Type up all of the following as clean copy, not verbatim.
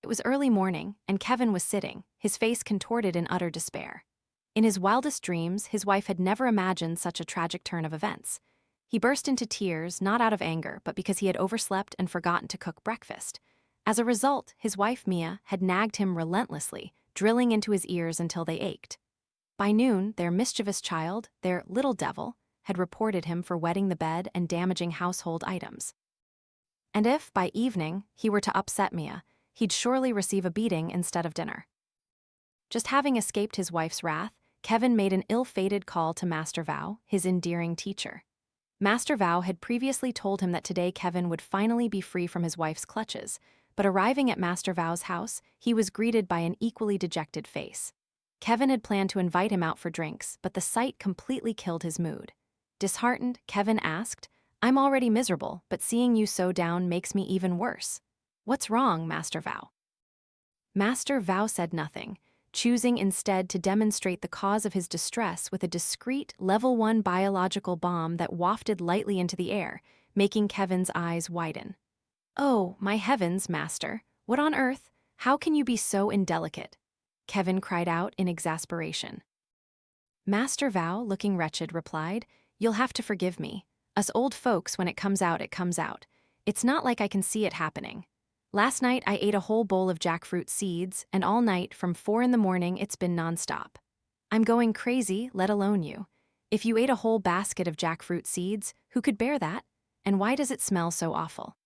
It was early morning, and Kevin was sitting, his face contorted in utter despair. In his wildest dreams, his wife had never imagined such a tragic turn of events. He burst into tears, not out of anger, but because he had overslept and forgotten to cook breakfast. As a result, his wife Mia had nagged him relentlessly, drilling into his ears until they ached. By noon, their mischievous child, their little devil, had reported him for wetting the bed and damaging household items. And if, by evening, he were to upset Mia, he'd surely receive a beating instead of dinner. Just having escaped his wife's wrath, Kevin made an ill-fated call to Master Vao, his endearing teacher. Master Vao had previously told him that today Kevin would finally be free from his wife's clutches, but arriving at Master Vao's house, he was greeted by an equally dejected face. Kevin had planned to invite him out for drinks, but the sight completely killed his mood. Disheartened, Kevin asked, "I'm already miserable, but seeing you so down makes me even worse. What's wrong, Master Vao?" Master Vao said nothing, choosing instead to demonstrate the cause of his distress with a discreet level 1 biological bomb that wafted lightly into the air, making Kevin's eyes widen. "Oh, my heavens, Master, what on earth? How can you be so indelicate?" Kevin cried out in exasperation. Master Vao, looking wretched, replied, "You'll have to forgive me. Us old folks, when it comes out, it comes out. It's not like I can see it happening. Last night I ate a whole bowl of jackfruit seeds, and all night from 4 in the morning it's been nonstop. I'm going crazy, let alone you. If you ate a whole basket of jackfruit seeds, who could bear that? And why does it smell so awful?"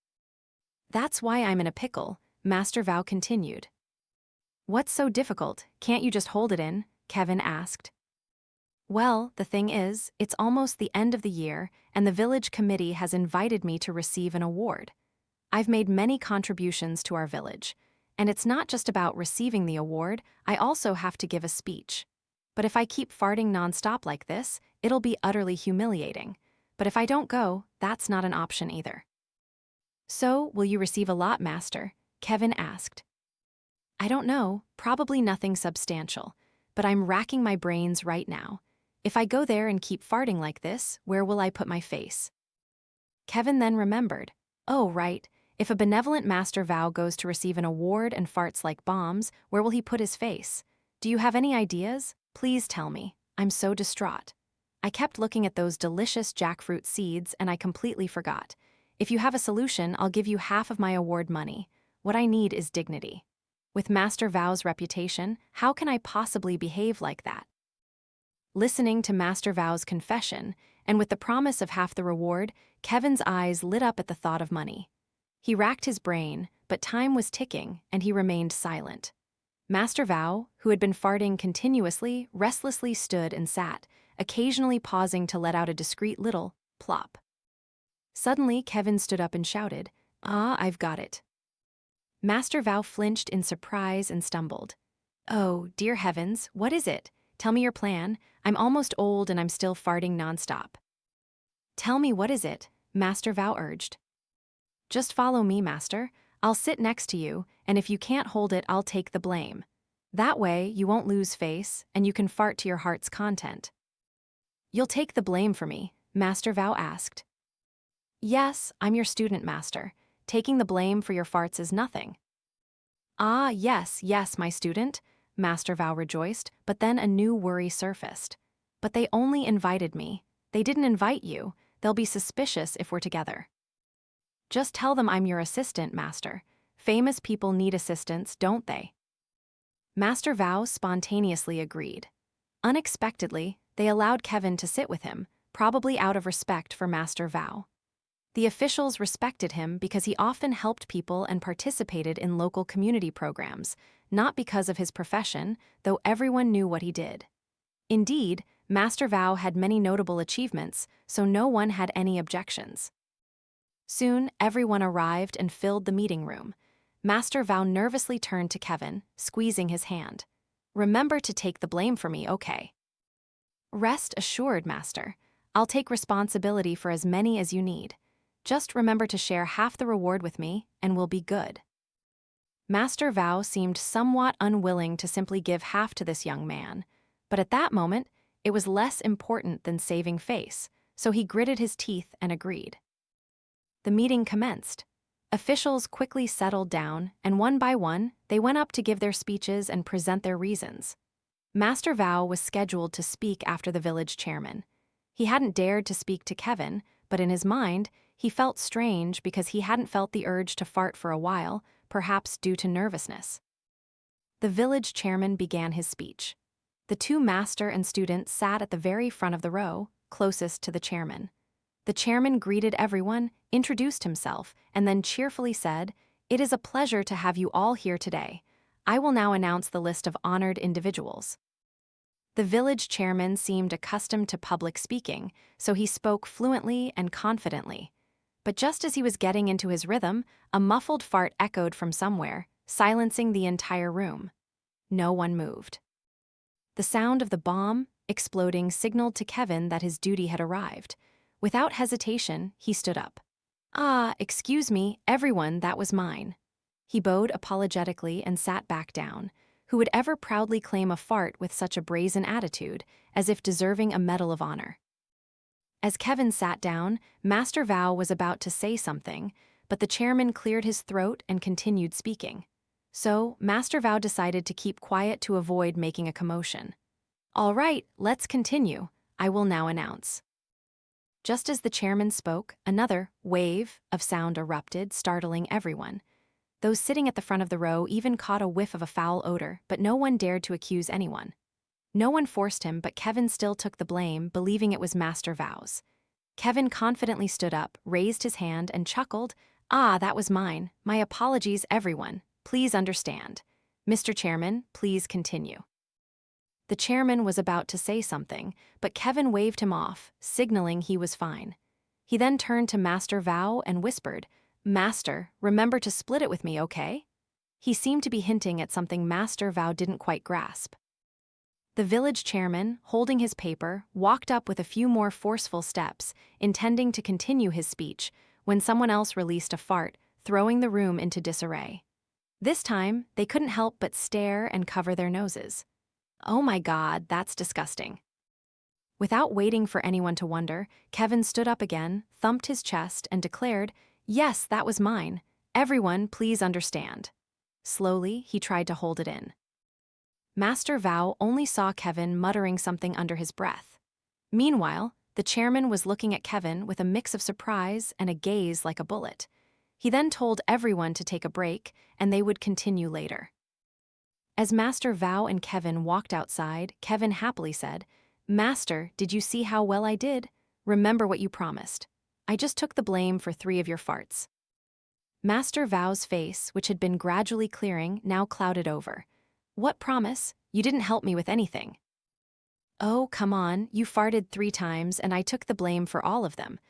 "That's why I'm in a pickle," Master Vao continued. "What's so difficult? Can't you just hold it in?" Kevin asked. "Well, the thing is, it's almost the end of the year, and the village committee has invited me to receive an award. I've made many contributions to our village, and it's not just about receiving the award, I also have to give a speech. But if I keep farting nonstop like this, it'll be utterly humiliating. But if I don't go, that's not an option either." "So, will you receive a lot, Master?" Kevin asked. "I don't know, probably nothing substantial, but I'm racking my brains right now. If I go there and keep farting like this, where will I put my face?" Kevin then remembered, "Oh, right, if a benevolent Master Vao goes to receive an award and farts like bombs, where will he put his face? Do you have any ideas? Please tell me. I'm so distraught. I kept looking at those delicious jackfruit seeds and I completely forgot. If you have a solution, I'll give you half of my award money. What I need is dignity. With Master Vao's reputation, how can I possibly behave like that?" Listening to Master Vao's confession, and with the promise of half the reward, Kevin's eyes lit up at the thought of money. He racked his brain, but time was ticking, and he remained silent. Master Vao, who had been farting continuously, restlessly stood and sat, occasionally pausing to let out a discreet little plop. Suddenly, Kevin stood up and shouted, "Ah, I've got it." Master Vao flinched in surprise and stumbled. "Oh, dear heavens, what is it? Tell me your plan. I'm almost old and I'm still farting nonstop." "Tell me what is it?" Master Vao urged. "Just follow me, Master. I'll sit next to you, and if you can't hold it, I'll take the blame. That way, you won't lose face, and you can fart to your heart's content." "You'll take the blame for me?" Master Vao asked. "Yes, I'm your student, Master. Taking the blame for your farts is nothing." "Ah, yes, yes, my student," Master Vao rejoiced, but then a new worry surfaced. "But they only invited me. They didn't invite you. They'll be suspicious if we're together." "Just tell them I'm your assistant, Master. Famous people need assistants, don't they?" Master Vao spontaneously agreed. Unexpectedly, they allowed Kevin to sit with him, probably out of respect for Master Vao. The officials respected him because he often helped people and participated in local community programs, not because of his profession, though everyone knew what he did. Indeed, Master Vao had many notable achievements, so no one had any objections. Soon, everyone arrived and filled the meeting room. Master Vao nervously turned to Kevin, squeezing his hand. "Remember to take the blame for me, okay?" "Rest assured, Master. I'll take responsibility for as many as you need. Just remember to share half the reward with me, and we'll be good." Master Vao seemed somewhat unwilling to simply give half to this young man, but at that moment, it was less important than saving face, so he gritted his teeth and agreed. The meeting commenced. Officials quickly settled down, and one by one, they went up to give their speeches and present their reasons. Master Vao was scheduled to speak after the village chairman. He hadn't dared to speak to Kevin, but in his mind, he felt strange because he hadn't felt the urge to fart for a while, perhaps due to nervousness. The village chairman began his speech. The two master and student sat at the very front of the row, closest to the chairman. The chairman greeted everyone, introduced himself, and then cheerfully said, "It is a pleasure to have you all here today. I will now announce the list of honored individuals." The village chairman seemed accustomed to public speaking, so he spoke fluently and confidently. But just as he was getting into his rhythm, a muffled fart echoed from somewhere, silencing the entire room. No one moved. The sound of the bomb exploding signaled to Kevin that his duty had arrived. Without hesitation, he stood up. Excuse me, everyone, that was mine." He bowed apologetically and sat back down. Who would ever proudly claim a fart with such a brazen attitude, as if deserving a medal of honor? As Kevin sat down, Master Vao was about to say something, but the chairman cleared his throat and continued speaking. So, Master Vao decided to keep quiet to avoid making a commotion. "All right, let's continue. I will now announce." Just as the chairman spoke, another wave of sound erupted, startling everyone. Those sitting at the front of the row even caught a whiff of a foul odor, but no one dared to accuse anyone. No one forced him, but Kevin still took the blame, believing it was Master Vao's. Kevin confidently stood up, raised his hand, and chuckled, That was mine. My apologies, everyone. Please understand. Mr. Chairman, please continue." The chairman was about to say something, but Kevin waved him off, signaling he was fine. He then turned to Master Vao and whispered, "Master, remember to split it with me, okay?" He seemed to be hinting at something Master Vao didn't quite grasp. The village chairman, holding his paper, walked up with a few more forceful steps, intending to continue his speech, when someone else released a fart, throwing the room into disarray. This time, they couldn't help but stare and cover their noses. "Oh my God, that's disgusting." Without waiting for anyone to wonder, Kevin stood up again, thumped his chest, and declared, "Yes, that was mine. Everyone, please understand." Slowly, he tried to hold it in. Master Vao only saw Kevin muttering something under his breath. Meanwhile, the chairman was looking at Kevin with a mix of surprise and a gaze like a bullet. He then told everyone to take a break, and they would continue later. As Master Vao and Kevin walked outside, Kevin happily said, "Master, did you see how well I did? Remember what you promised. I just took the blame for 3 of your farts." Master Vao's face, which had been gradually clearing, now clouded over. "What promise? You didn't help me with anything." "Oh, come on, you farted 3 times and I took the blame for all of them.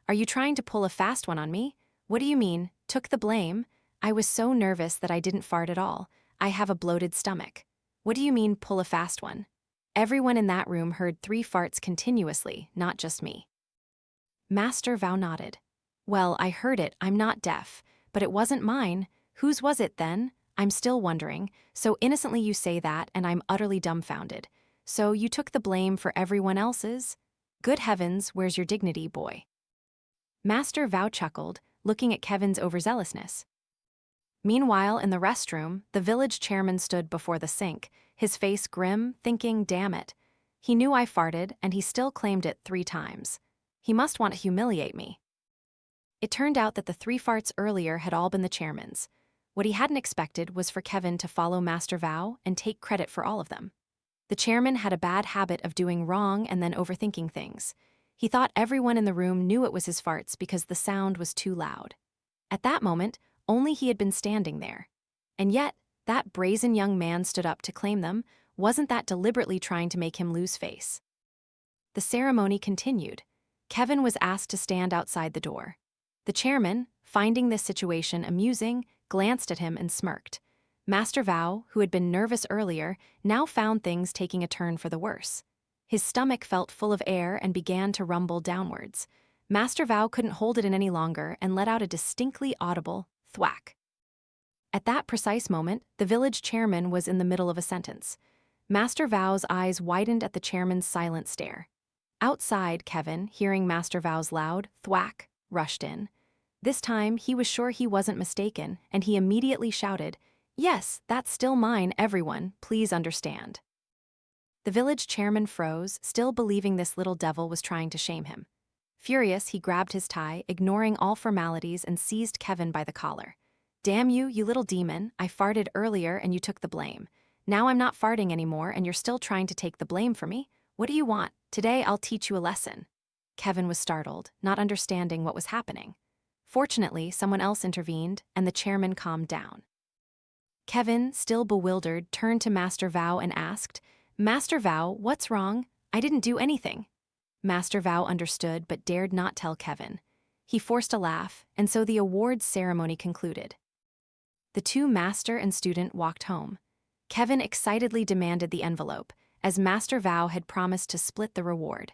Are you trying to pull a fast one on me? What do you mean, took the blame? I was so nervous that I didn't fart at all. I have a bloated stomach. What do you mean, pull a fast one?" Everyone in that room heard 3 farts continuously, not just me. Master Vao nodded. "Well, I heard it, I'm not deaf, but it wasn't mine. Whose was it then? I'm still wondering. So innocently you say that, and I'm utterly dumbfounded. So you took the blame for everyone else's? Good heavens, where's your dignity, boy?" Master Vao chuckled, looking at Kevin's overzealousness. Meanwhile, in the restroom, the village chairman stood before the sink, his face grim, thinking, damn it. He knew I farted, and he still claimed it 3 times. He must want to humiliate me. It turned out that the 3 farts earlier had all been the chairman's. What he hadn't expected was for Kevin to follow Master Vao and take credit for all of them. The chairman had a bad habit of doing wrong and then overthinking things. He thought everyone in the room knew it was his farts because the sound was too loud. At that moment, only he had been standing there. And yet, that brazen young man stood up to claim them. Wasn't that deliberately trying to make him lose face? The ceremony continued. Kevin was asked to stand outside the door. The chairman, finding this situation amusing, glanced at him and smirked. Master Vao, who had been nervous earlier, now found things taking a turn for the worse. His stomach felt full of air and began to rumble downwards. Master Vao couldn't hold it in any longer and let out a distinctly audible thwack. At that precise moment, the village chairman was in the middle of a sentence. Master Vao's eyes widened at the chairman's silent stare. Outside, Kevin, hearing Master Vao's loud thwack, rushed in. This time, he was sure he wasn't mistaken, and he immediately shouted, "Yes, that's still mine, everyone, please understand." The village chairman froze, still believing this little devil was trying to shame him. Furious, he grabbed his tie, ignoring all formalities, and seized Kevin by the collar. "Damn you, you little demon, I farted earlier and you took the blame. Now I'm not farting anymore and you're still trying to take the blame for me? What do you want? Today I'll teach you a lesson." Kevin was startled, not understanding what was happening. Fortunately, someone else intervened, and the chairman calmed down. Kevin, still bewildered, turned to Master Vao and asked, "Master Vao, what's wrong? I didn't do anything." Master Vao understood but dared not tell Kevin. He forced a laugh, and so the awards ceremony concluded. The two master and student walked home. Kevin excitedly demanded the envelope, as Master Vao had promised to split the reward.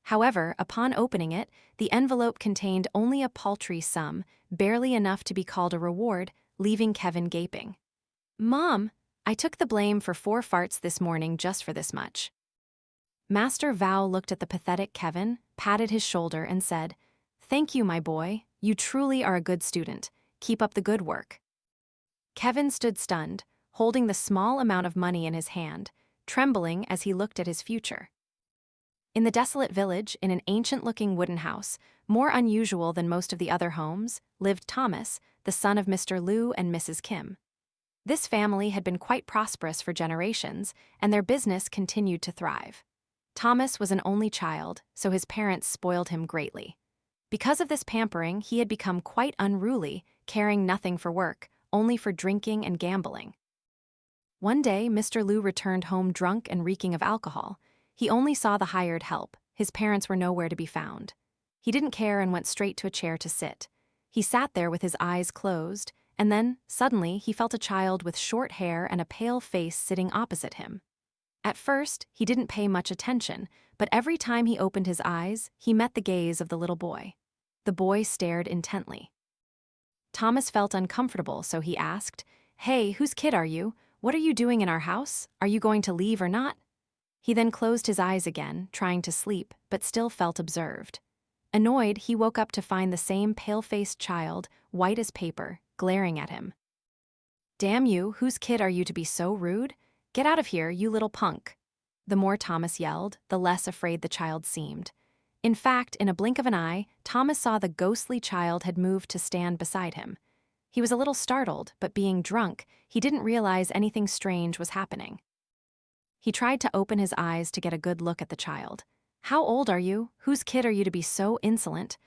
However, upon opening it, the envelope contained only a paltry sum, barely enough to be called a reward, leaving Kevin gaping. "Mom, I took the blame for 4 farts this morning just for this much." Master Vao looked at the pathetic Kevin, patted his shoulder, and said, "Thank you, my boy. You truly are a good student. Keep up the good work." Kevin stood stunned, holding the small amount of money in his hand, trembling as he looked at his future. In the desolate village, in an ancient-looking wooden house, more unusual than most of the other homes, lived Thomas, the son of Mr. Liu and Mrs. Kim. This family had been quite prosperous for generations, and their business continued to thrive. Thomas was an only child, so his parents spoiled him greatly. Because of this pampering, he had become quite unruly, caring nothing for work, only for drinking and gambling. One day, Mr. Liu returned home drunk and reeking of alcohol. He only saw the hired help. His parents were nowhere to be found. He didn't care and went straight to a chair to sit. He sat there with his eyes closed, and then, suddenly, he felt a child with short hair and a pale face sitting opposite him. At first, he didn't pay much attention, but every time he opened his eyes, he met the gaze of the little boy. The boy stared intently. Thomas felt uncomfortable, so he asked, "Hey, whose kid are you? What are you doing in our house? Are you going to leave or not?" He then closed his eyes again, trying to sleep, but still felt observed. Annoyed, he woke up to find the same pale-faced child, white as paper, glaring at him. "Damn you, whose kid are you to be so rude? Get out of here, you little punk." The more Thomas yelled, the less afraid the child seemed. In fact, in a blink of an eye, Thomas saw the ghostly child had moved to stand beside him. He was a little startled, but being drunk, he didn't realize anything strange was happening. He tried to open his eyes to get a good look at the child. "How old are you? Whose kid are you to be so insolent?"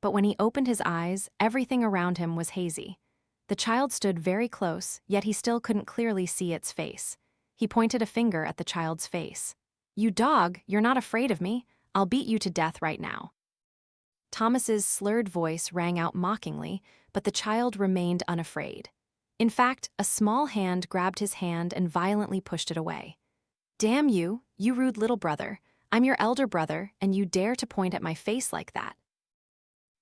But when he opened his eyes, everything around him was hazy. The child stood very close, yet he still couldn't clearly see its face. He pointed a finger at the child's face. "You dog, you're not afraid of me. I'll beat you to death right now." Thomas's slurred voice rang out mockingly, but the child remained unafraid. In fact, a small hand grabbed his hand and violently pushed it away. "Damn you, you rude little brother. I'm your elder brother, and you dare to point at my face like that."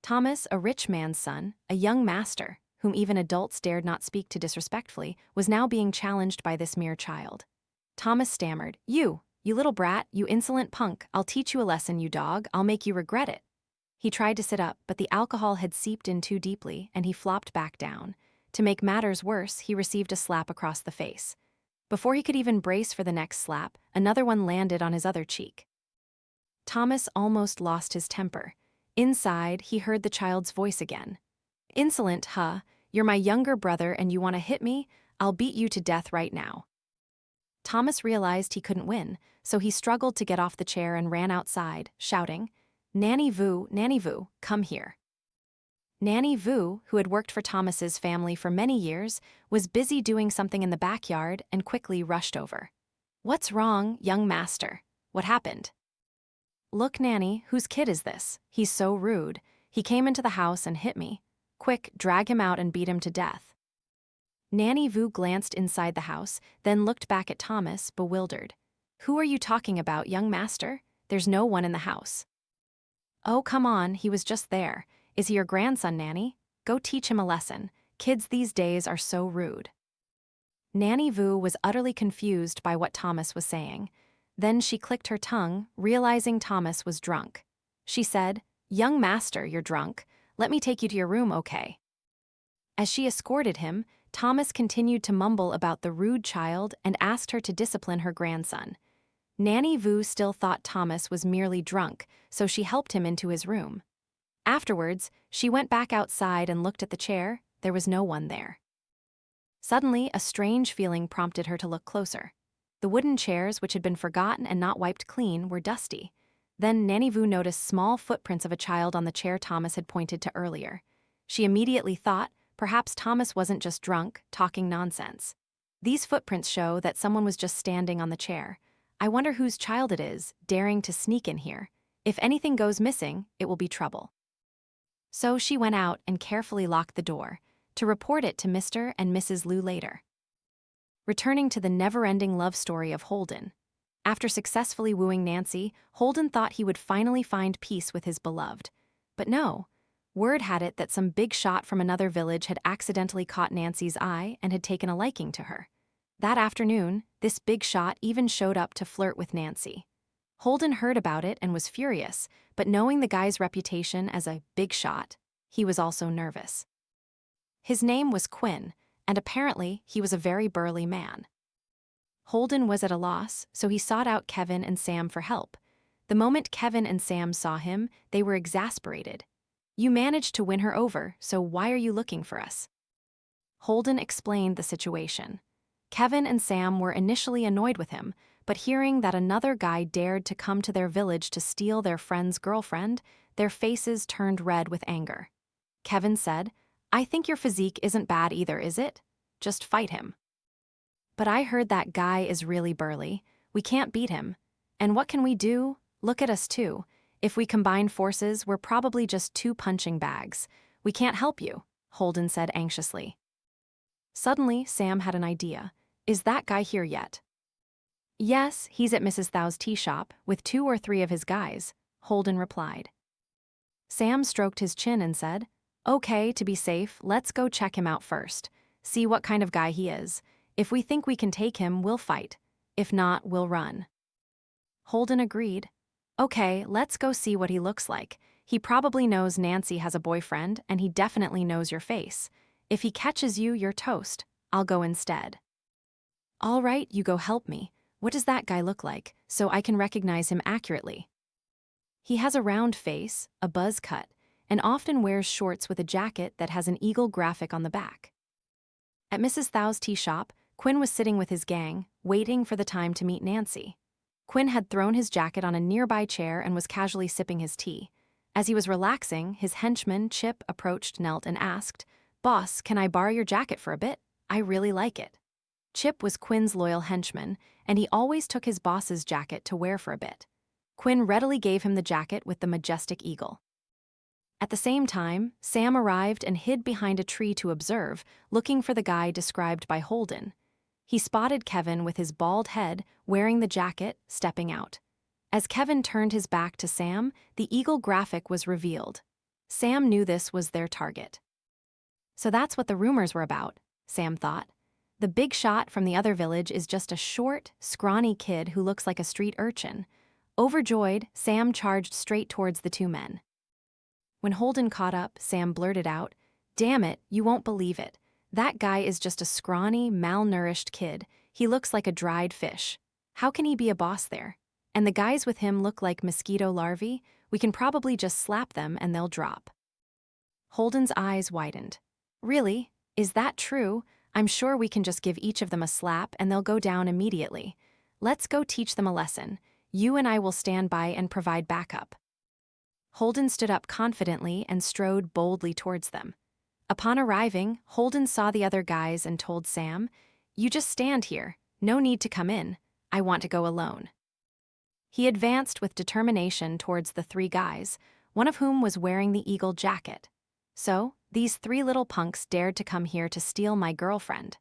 Thomas, a rich man's son, a young master, whom even adults dared not speak to disrespectfully, was now being challenged by this mere child. Thomas stammered, You little brat, you insolent punk, I'll teach you a lesson, you dog, I'll make you regret it." He tried to sit up, but the alcohol had seeped in too deeply, and he flopped back down. To make matters worse, he received a slap across the face. Before he could even brace for the next slap, another one landed on his other cheek. Thomas almost lost his temper. Inside, he heard the child's voice again. "Insolent, huh? You're my younger brother and you want to hit me? I'll beat you to death right now." Thomas realized he couldn't win, so he struggled to get off the chair and ran outside, shouting, Nanny Vu, come here." Nanny Vu, who had worked for Thomas's family for many years, was busy doing something in the backyard and quickly rushed over. "What's wrong, young master? What happened?" "Look, Nanny, whose kid is this? He's so rude. He came into the house and hit me. Quick, drag him out and beat him to death." Nanny Vu glanced inside the house, then looked back at Thomas, bewildered. "Who are you talking about, young master? There's no one in the house." "Oh, come on, he was just there. Is he your grandson, Nanny? Go teach him a lesson. Kids these days are so rude." Nanny Vu was utterly confused by what Thomas was saying. Then she clicked her tongue, realizing Thomas was drunk. She said, "Young master, you're drunk. Let me take you to your room, okay? As she escorted him, Thomas continued to mumble about the rude child and asked her to discipline her grandson. Nanny Vu still thought Thomas was merely drunk, so she helped him into his room. Afterwards, she went back outside and looked at the chair. There was no one there. Suddenly, a strange feeling prompted her to look closer. The wooden chairs, which had been forgotten and not wiped clean, were dusty. Then Nanny Vu noticed small footprints of a child on the chair Thomas had pointed to earlier. She immediately thought, perhaps Thomas wasn't just drunk, talking nonsense. These footprints show that someone was just standing on the chair. I wonder whose child it is, daring to sneak in here. If anything goes missing, it will be trouble. So she went out and carefully locked the door, to report it to Mr. and Mrs. Liu later. Returning to the never-ending love story of Holden. After successfully wooing Nancy, Holden thought he would finally find peace with his beloved. But no. Word had it that some big shot from another village had accidentally caught Nancy's eye and had taken a liking to her. That afternoon, this big shot even showed up to flirt with Nancy. Holden heard about it and was furious, but knowing the guy's reputation as a big shot, he was also nervous. His name was Quinn, and apparently he was a very burly man. Holden was at a loss, so he sought out Kevin and Sam for help. The moment Kevin and Sam saw him, they were exasperated. You managed to win her over, so why are you looking for us? Holden explained the situation. Kevin and Sam were initially annoyed with him, but hearing that another guy dared to come to their village to steal their friend's girlfriend, their faces turned red with anger. Kevin said, I think your physique isn't bad either, is it? Just fight him. But I heard that guy is really burly. We can't beat him. And what can we do? Look at us too. If we combine forces, we're probably just two punching bags. We can't help you, Holden said anxiously. Suddenly, Sam had an idea. Is that guy here yet? Yes, he's at Mrs. Vao's tea shop, with 2 or 3 of his guys, Holden replied. Sam stroked his chin and said, Okay, to be safe, let's go check him out first. See what kind of guy he is. If we think we can take him, we'll fight. If not, we'll run. Holden agreed. Okay, let's go see what he looks like. He probably knows Nancy has a boyfriend, and he definitely knows your face. If he catches you, you're toast. I'll go instead. All right, you go help me. What does that guy look like, so I can recognize him accurately? He has a round face, a buzz cut, and often wears shorts with a jacket that has an eagle graphic on the back. At Mrs. Vao's tea shop, Quinn was sitting with his gang, waiting for the time to meet Nancy. Quinn had thrown his jacket on a nearby chair and was casually sipping his tea. As he was relaxing, his henchman, Chip, approached, knelt, and asked, Boss, can I borrow your jacket for a bit? I really like it. Chip was Quinn's loyal henchman, and he always took his boss's jacket to wear for a bit. Quinn readily gave him the jacket with the majestic eagle. At the same time, Sam arrived and hid behind a tree to observe, looking for the guy described by Holden. He spotted Kevin with his bald head, wearing the jacket, stepping out. As Kevin turned his back to Sam, the eagle graphic was revealed. Sam knew this was their target. So that's what the rumors were about, Sam thought. The big shot from the other village is just a short, scrawny kid who looks like a street urchin. Overjoyed, Sam charged straight towards the 2 men. When Holden caught up, Sam blurted out, Damn it, you won't believe it. That guy is just a scrawny, malnourished kid. He looks like a dried fish. How can he be a boss there? And the guys with him look like mosquito larvae. We can probably just slap them and they'll drop. Holden's eyes widened. Really? Is that true? I'm sure we can just give each of them a slap and they'll go down immediately. Let's go teach them a lesson. You and I will stand by and provide backup. Holden stood up confidently and strode boldly towards them. Upon arriving, Holden saw the other guys and told Sam, You just stand here. No need to come in. I want to go alone. He advanced with determination towards the 3 guys, one of whom was wearing the eagle jacket. So, these 3 little punks dared to come here to steal my girlfriend.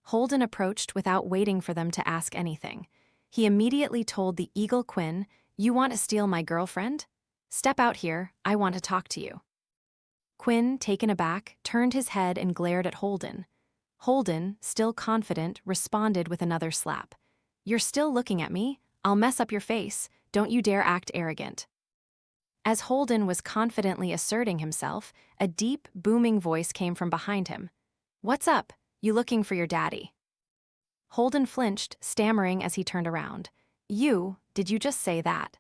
Holden approached without waiting for them to ask anything. He immediately told the eagle Quinn, You want to steal my girlfriend? Step out here, I want to talk to you. Quinn, taken aback, turned his head and glared at Holden. Holden, still confident, responded with another slap. You're still looking at me? I'll mess up your face. Don't you dare act arrogant. As Holden was confidently asserting himself, a deep, booming voice came from behind him. "What's up? You looking for your daddy?" Holden flinched, stammering as he turned around. Did you just say that?"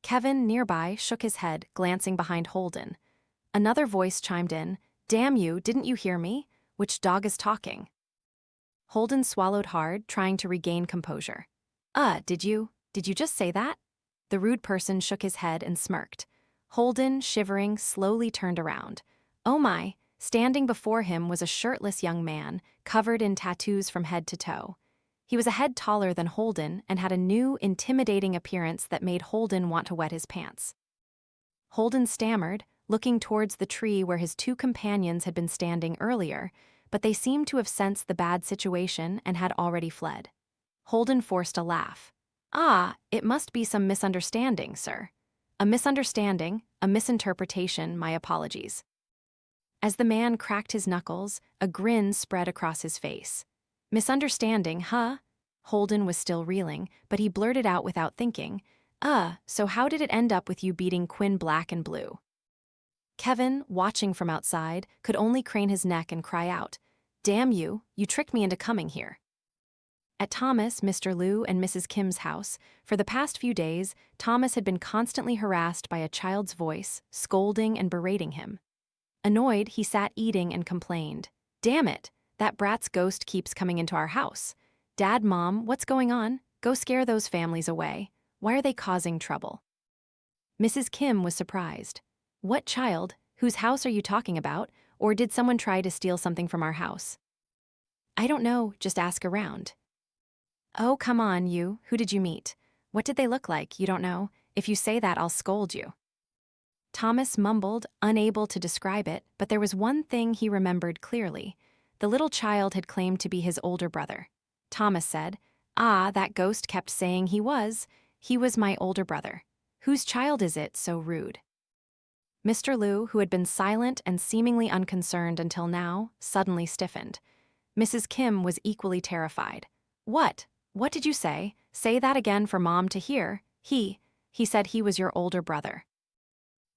Kevin, nearby, shook his head, glancing behind Holden. Another voice chimed in, "Damn you, didn't you hear me? Which dog is talking?" Holden swallowed hard, trying to regain composure. Did you just say that?" The rude person shook his head and smirked. Holden, shivering, slowly turned around. Oh my, standing before him was a shirtless young man, covered in tattoos from head to toe. He was a head taller than Holden and had a new, intimidating appearance that made Holden want to wet his pants. Holden stammered, looking towards the tree where his two companions had been standing earlier, but they seemed to have sensed the bad situation and had already fled. Holden forced a laugh. It must be some misunderstanding, sir." "A misunderstanding, a misinterpretation, my apologies." As the man cracked his knuckles, a grin spread across his face. "Misunderstanding, huh?" Holden was still reeling, but he blurted out without thinking, so how did it end up with you beating Quinn black and blue?" Kevin, watching from outside, could only crane his neck and cry out, "Damn you, you tricked me into coming here." At Thomas, Mr. Liu, and Mrs. Kim's house, for the past few days, Thomas had been constantly harassed by a child's voice, scolding and berating him. Annoyed, he sat eating and complained, "Damn it, that brat's ghost keeps coming into our house. Dad, Mom, what's going on? Go scare those families away. Why are they causing trouble?" Mrs. Kim was surprised. "What child? Whose house are you talking about? Or did someone try to steal something from our house?" "I don't know, just ask around." "Oh, come on, you. Who did you meet? What did they look like? You don't know? If you say that, I'll scold you." Thomas mumbled, unable to describe it, but there was one thing he remembered clearly. The little child had claimed to be his older brother. Thomas said, That ghost kept saying he was. He was my older brother. Whose child is it, so rude?" Mr. Liu, who had been silent and seemingly unconcerned until now, suddenly stiffened. Mrs. Kim was equally terrified. "What? What did you say? Say that again for Mom to hear. He said he was your older brother."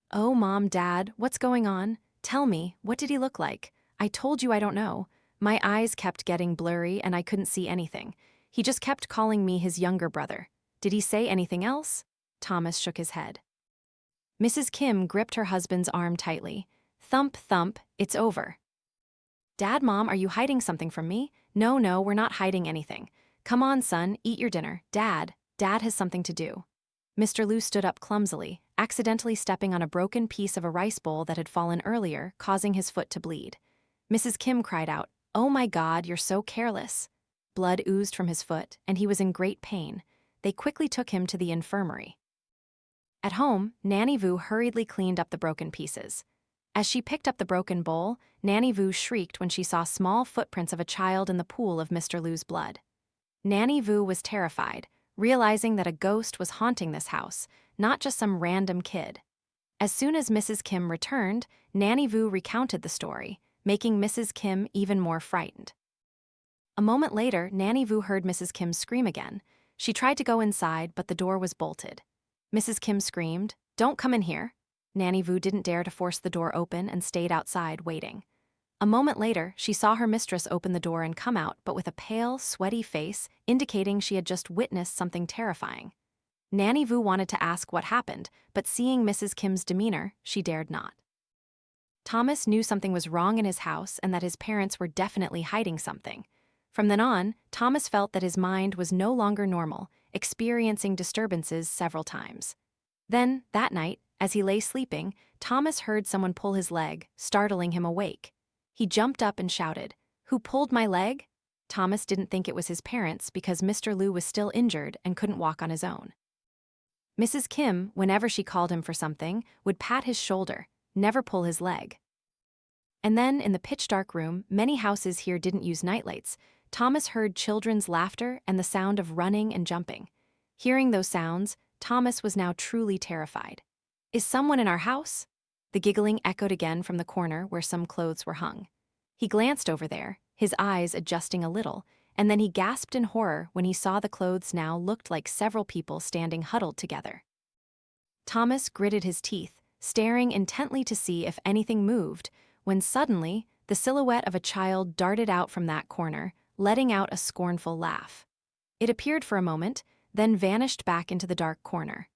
"Oh, Mom, Dad, what's going on? Tell me, what did he look like? I told you I don't know. My eyes kept getting blurry and I couldn't see anything. He just kept calling me his younger brother. Did he say anything else?" Thomas shook his head. Mrs. Kim gripped her husband's arm tightly. "Thump, thump, it's over." "Dad, Mom, are you hiding something from me?" No, we're not hiding anything. Come on, son, eat your dinner. Dad has something to do." Mr. Liu stood up clumsily, accidentally stepping on a broken piece of a rice bowl that had fallen earlier, causing his foot to bleed. Mrs. Kim cried out, "Oh my God, you're so careless." Blood oozed from his foot, and he was in great pain. They quickly took him to the infirmary. At home, Nanny Vu hurriedly cleaned up the broken pieces. As she picked up the broken bowl, Nanny Vu shrieked when she saw small footprints of a child in the pool of Mr. Liu's blood. Nanny Vu was terrified, realizing that a ghost was haunting this house, not just some random kid. As soon as Mrs. Kim returned, Nanny Vu recounted the story, making Mrs. Kim even more frightened. A moment later, Nanny Vu heard Mrs. Kim scream again. She tried to go inside, but the door was bolted. Mrs. Kim screamed, "Don't come in here." Nanny Vu didn't dare to force the door open and stayed outside, waiting. A moment later, she saw her mistress open the door and come out, but with a pale, sweaty face, indicating she had just witnessed something terrifying. Nanny Vu wanted to ask what happened, but seeing Mrs. Kim's demeanor, she dared not. Thomas knew something was wrong in his house and that his parents were definitely hiding something. From then on, Thomas felt that his mind was no longer normal, experiencing disturbances several times. Then, that night, as he lay sleeping, Thomas heard someone pull his leg, startling him awake. He jumped up and shouted, "Who pulled my leg?" Thomas didn't think it was his parents because Mr. Liu was still injured and couldn't walk on his own. Mrs. Kim, whenever she called him for something, would pat his shoulder, never pull his leg. And then, in the pitch-dark room, many houses here didn't use nightlights, Thomas heard children's laughter and the sound of running and jumping. Hearing those sounds, Thomas was now truly terrified. "Is someone in our house?" The giggling echoed again from the corner where some clothes were hung. He glanced over there, his eyes adjusting a little, and then he gasped in horror when he saw the clothes now looked like several people standing huddled together. Thomas gritted his teeth, staring intently to see if anything moved, when suddenly, the silhouette of a child darted out from that corner, letting out a scornful laugh. It appeared for a moment, then vanished back into the dark corner.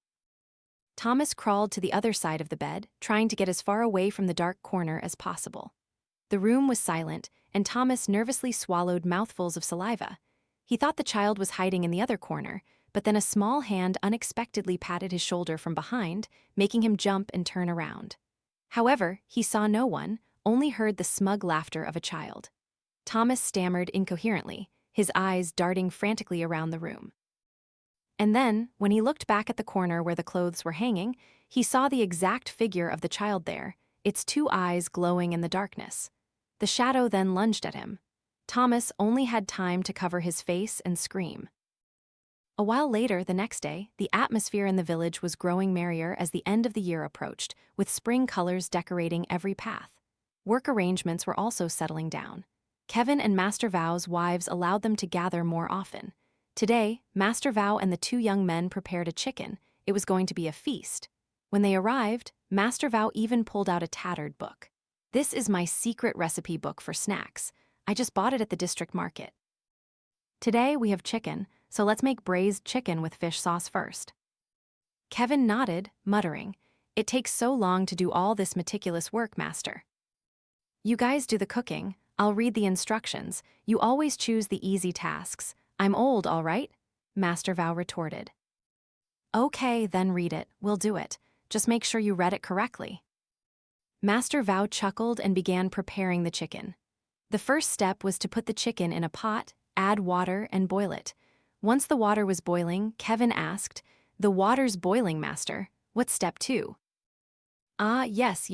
Thomas crawled to the other side of the bed, trying to get as far away from the dark corner as possible. The room was silent, and Thomas nervously swallowed mouthfuls of saliva. He thought the child was hiding in the other corner, but then a small hand unexpectedly patted his shoulder from behind, making him jump and turn around. However, he saw no one, only heard the smug laughter of a child. Thomas stammered incoherently, his eyes darting frantically around the room. And then, when he looked back at the corner where the clothes were hanging, he saw the exact figure of the child there, its two eyes glowing in the darkness. The shadow then lunged at him. Thomas only had time to cover his face and scream. A while later, the next day, the atmosphere in the village was growing merrier as the end of the year approached, with spring colors decorating every path. Work arrangements were also settling down. Kevin and Master Vao's wives allowed them to gather more often. Today, Master Vao and the two young men prepared a chicken. It was going to be a feast. When they arrived, Master Vao even pulled out a tattered book. "This is my secret recipe book for snacks. I just bought it at the district market. Today we have chicken, so let's make braised chicken with fish sauce first." Kevin nodded, muttering, "It takes so long to do all this meticulous work, Master." "You guys do the cooking, I'll read the instructions. You always choose the easy tasks. I'm old, all right?" Master Vao retorted. "Okay, then read it, we'll do it. Just make sure you read it correctly." Master Vao chuckled and began preparing the chicken. The first step was to put the chicken in a pot, add water, and boil it. Once the water was boiling, Kevin asked, "The water's boiling, Master. What's step 2? "Ah, yes,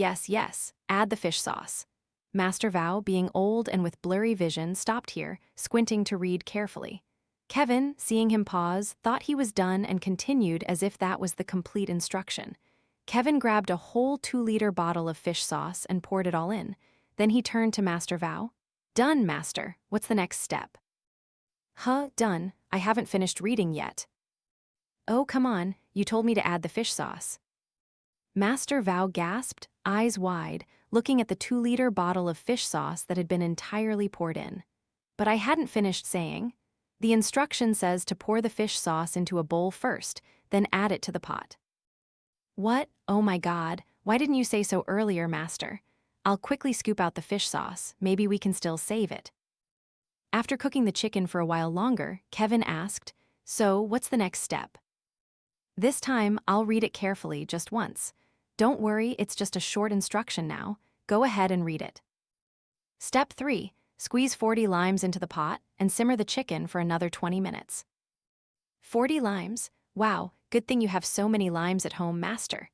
add the fish sauce." Master Vao, being old and with blurry vision, stopped here, squinting to read carefully. Kevin, seeing him pause, thought he was done and continued as if that was the complete instruction. Kevin grabbed a whole 2-liter bottle of fish sauce and poured it all in. Then he turned to Master Vao. "Done, Master. What's the next step?" "Huh, done. I haven't finished reading yet." "Oh, come on, you told me to add the fish sauce." Master Vao gasped, eyes wide, looking at the 2-liter bottle of fish sauce that had been entirely poured in. "But I hadn't finished saying. The instruction says to pour the fish sauce into a bowl first, then add it to the pot." "What? Oh my God, why didn't you say so earlier, Master? I'll quickly scoop out the fish sauce, maybe we can still save it." After cooking the chicken for a while longer, Kevin asked, "So, what's the next step?" "This time, I'll read it carefully just once. Don't worry, it's just a short instruction now. Go ahead and read it." Step 3. Squeeze 40 limes into the pot and simmer the chicken for another 20 minutes. 40 limes? Wow, good thing you have so many limes at home, Master.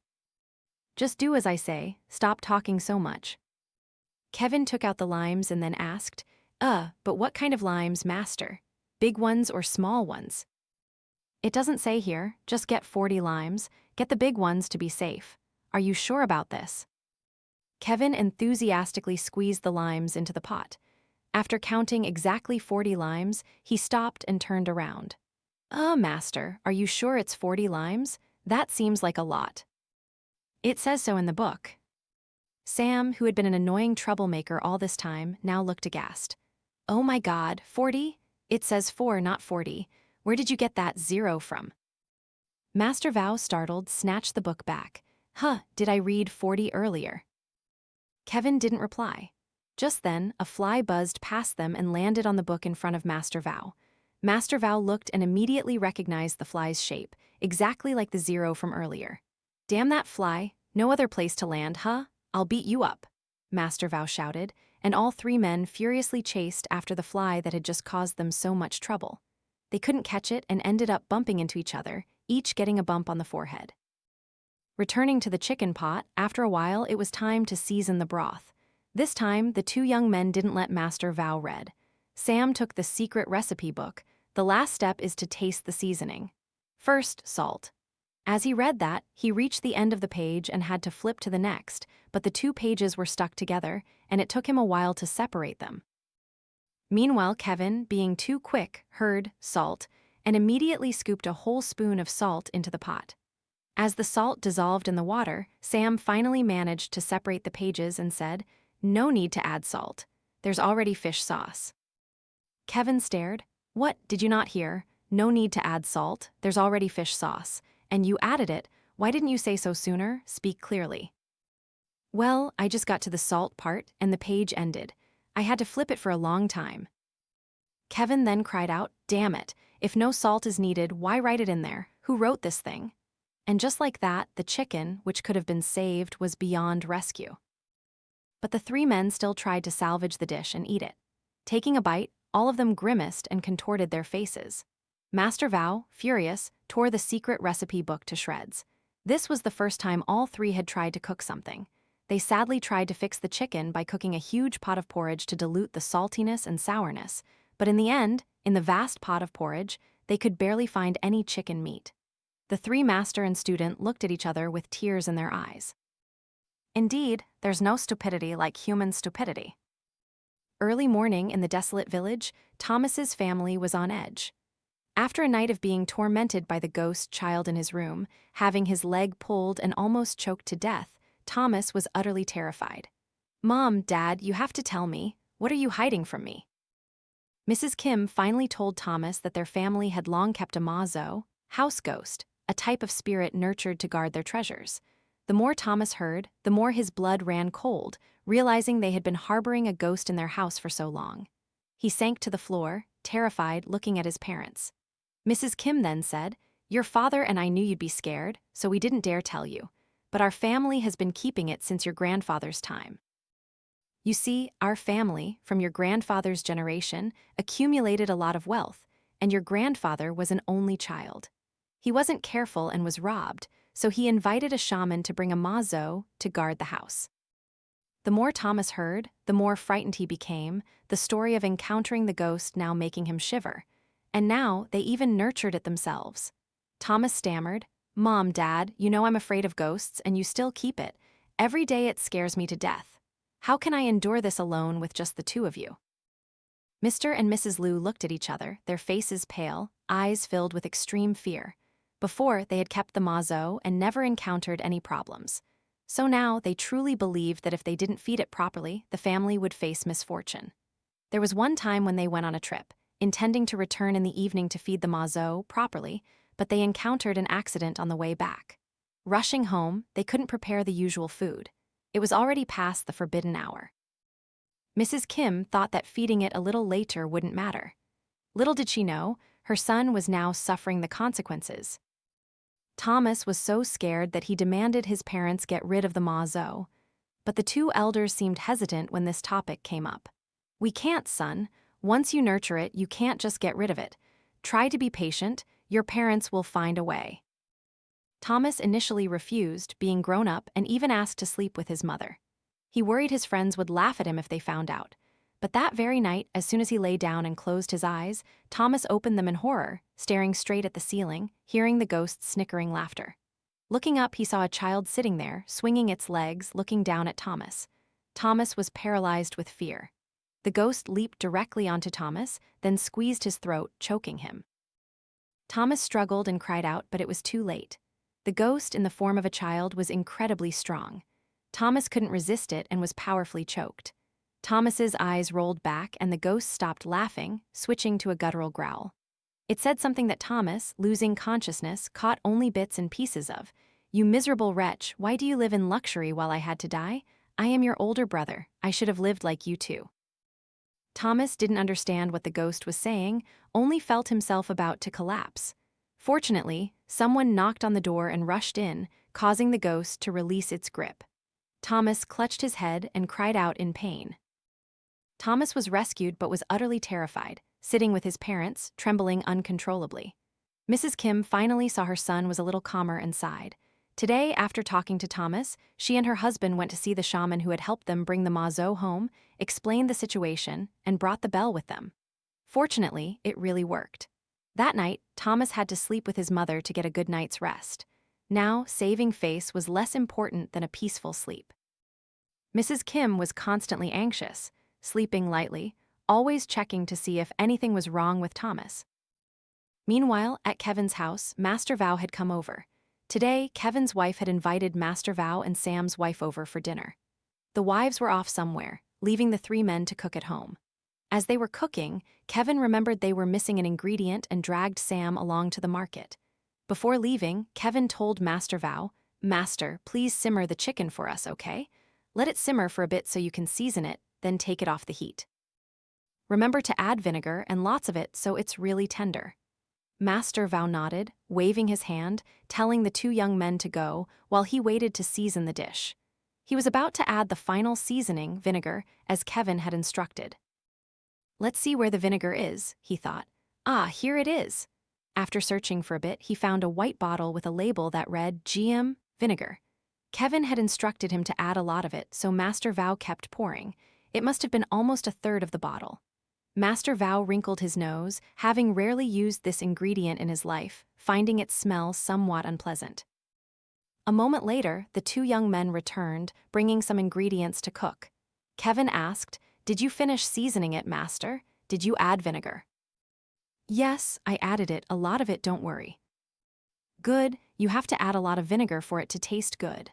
"Just do as I say, stop talking so much." Kevin took out the limes and then asked, but what kind of limes, Master? Big ones or small ones?" "It doesn't say here, just get 40 limes, get the big ones to be safe. Are you sure about this?" Kevin enthusiastically squeezed the limes into the pot. After counting exactly 40 limes, he stopped and turned around. Master, are you sure it's 40 limes? That seems like a lot." "It says so in the book." Sam, who had been an annoying troublemaker all this time, now looked aghast. "Oh my God, 40? It says 4, not 40. Where did you get that 0 from?" Master Vao, startled, snatched the book back. Did I read 40 earlier?" Kevin didn't reply. Just then, a fly buzzed past them and landed on the book in front of Master Vao. Master Vao looked and immediately recognized the fly's shape, exactly like the 0 from earlier. "Damn that fly, no other place to land, huh? I'll beat you up," Master Vao shouted, and all 3 men furiously chased after the fly that had just caused them so much trouble. They couldn't catch it and ended up bumping into each other, each getting a bump on the forehead. Returning to the chicken pot, after a while it was time to season the broth. This time, the 2 young men didn't let Master Vao read. Sam took the secret recipe book. The last step is to taste the seasoning. First, salt. As he read that, he reached the end of the page and had to flip to the next, but the 2 pages were stuck together, and it took him a while to separate them. Meanwhile, Kevin, being too quick, heard salt, and immediately scooped a whole spoon of salt into the pot. As the salt dissolved in the water, Sam finally managed to separate the pages and said, "No need to add salt. There's already fish sauce." Kevin stared. "What, did you not hear? No need to add salt, there's already fish sauce. And you added it, why didn't you say so sooner? Speak clearly." "Well, I just got to the salt part, and the page ended. I had to flip it for a long time." Kevin then cried out, "Damn it, if no salt is needed, why write it in there? Who wrote this thing?" And just like that, the chicken, which could have been saved, was beyond rescue. But the three men still tried to salvage the dish and eat it. Taking a bite, all of them grimaced and contorted their faces. Master Vao, furious, tore the secret recipe book to shreds. This was the first time all three had tried to cook something. They sadly tried to fix the chicken by cooking a huge pot of porridge to dilute the saltiness and sourness, but in the end, in the vast pot of porridge, they could barely find any chicken meat. The three master and student looked at each other with tears in their eyes. Indeed, there's no stupidity like human stupidity. Early morning in the desolate village, Thomas's family was on edge. After a night of being tormented by the ghost child in his room, having his leg pulled and almost choked to death, Thomas was utterly terrified. "Mom, Dad, you have to tell me. What are you hiding from me?" Mrs. Kim finally told Thomas that their family had long kept a Vao, house ghost, a type of spirit nurtured to guard their treasures. The more Thomas heard, the more his blood ran cold, realizing they had been harboring a ghost in their house for so long. He sank to the floor, terrified, looking at his parents. Mrs. Kim then said, "Your father and I knew you'd be scared, so we didn't dare tell you. But our family has been keeping it since your grandfather's time. You see, our family, from your grandfather's generation, accumulated a lot of wealth, and your grandfather was an only child. He wasn't careful and was robbed, so he invited a shaman to bring a Vao to guard the house." The more Thomas heard, the more frightened he became, the story of encountering the ghost now making him shiver. And now they even nurtured it themselves. Thomas stammered, "Mom, Dad, you know I'm afraid of ghosts and you still keep it. Every day it scares me to death. How can I endure this alone with just the two of you?" Mr. and Mrs. Liu looked at each other, their faces pale, eyes filled with extreme fear. Before, they had kept the Vao and never encountered any problems. So now they truly believed that if they didn't feed it properly, the family would face misfortune. There was one time when they went on a trip, intending to return in the evening to feed the Vao properly, but they encountered an accident on the way back. Rushing home, they couldn't prepare the usual food. It was already past the forbidden hour. Mrs. Kim thought that feeding it a little later wouldn't matter. Little did she know, her son was now suffering the consequences. Thomas was so scared that he demanded his parents get rid of the Vao. But the two elders seemed hesitant when this topic came up. "We can't, son. Once you nurture it, you can't just get rid of it. Try to be patient, your parents will find a way." Thomas initially refused, being grown up, and even asked to sleep with his mother. He worried his friends would laugh at him if they found out. But that very night, as soon as he lay down and closed his eyes, Thomas opened them in horror, staring straight at the ceiling, hearing the ghost's snickering laughter. Looking up, he saw a child sitting there, swinging its legs, looking down at Thomas. Thomas was paralyzed with fear. The ghost leaped directly onto Thomas, then squeezed his throat, choking him. Thomas struggled and cried out, but it was too late. The ghost, in the form of a child, was incredibly strong. Thomas couldn't resist it and was powerfully choked. Thomas's eyes rolled back and the ghost stopped laughing, switching to a guttural growl. It said something that Thomas, losing consciousness, caught only bits and pieces of. "You miserable wretch, why do you live in luxury while I had to die? I am your older brother, I should have lived like you too." Thomas didn't understand what the ghost was saying, only felt himself about to collapse. Fortunately, someone knocked on the door and rushed in, causing the ghost to release its grip. Thomas clutched his head and cried out in pain. Thomas was rescued but was utterly terrified, sitting with his parents, trembling uncontrollably. Mrs. Kim finally saw her son was a little calmer and sighed. Today, after talking to Thomas, she and her husband went to see the shaman who had helped them bring the Vao home, explained the situation, and brought the bell with them. Fortunately, it really worked. That night, Thomas had to sleep with his mother to get a good night's rest. Now, saving face was less important than a peaceful sleep. Mrs. Kim was constantly anxious, sleeping lightly, always checking to see if anything was wrong with Thomas. Meanwhile, at Kevin's house, Master Vao had come over. Today, Kevin's wife had invited Master Vao and Sam's wife over for dinner. The wives were off somewhere, leaving the three men to cook at home. As they were cooking, Kevin remembered they were missing an ingredient and dragged Sam along to the market. Before leaving, Kevin told Master Vao, "Master, please simmer the chicken for us, okay? Let it simmer for a bit so you can season it, then take it off the heat. Remember to add vinegar and lots of it so it's really tender." Master Vao nodded, waving his hand, telling the two young men to go while he waited to season the dish. He was about to add the final seasoning, vinegar, as Kevin had instructed. "Let's see where the vinegar is," he thought. "Ah, here it is." After searching for a bit, he found a white bottle with a label that read GM vinegar. Kevin had instructed him to add a lot of it, so Master Vao kept pouring. It must have been almost a third of the bottle. Master Vao wrinkled his nose, having rarely used this ingredient in his life, finding its smell somewhat unpleasant. A moment later, the two young men returned, bringing some ingredients to cook. Kevin asked, "Did you finish seasoning it, Master? Did you add vinegar?" "Yes, I added it, a lot of it, don't worry." "Good, you have to add a lot of vinegar for it to taste good."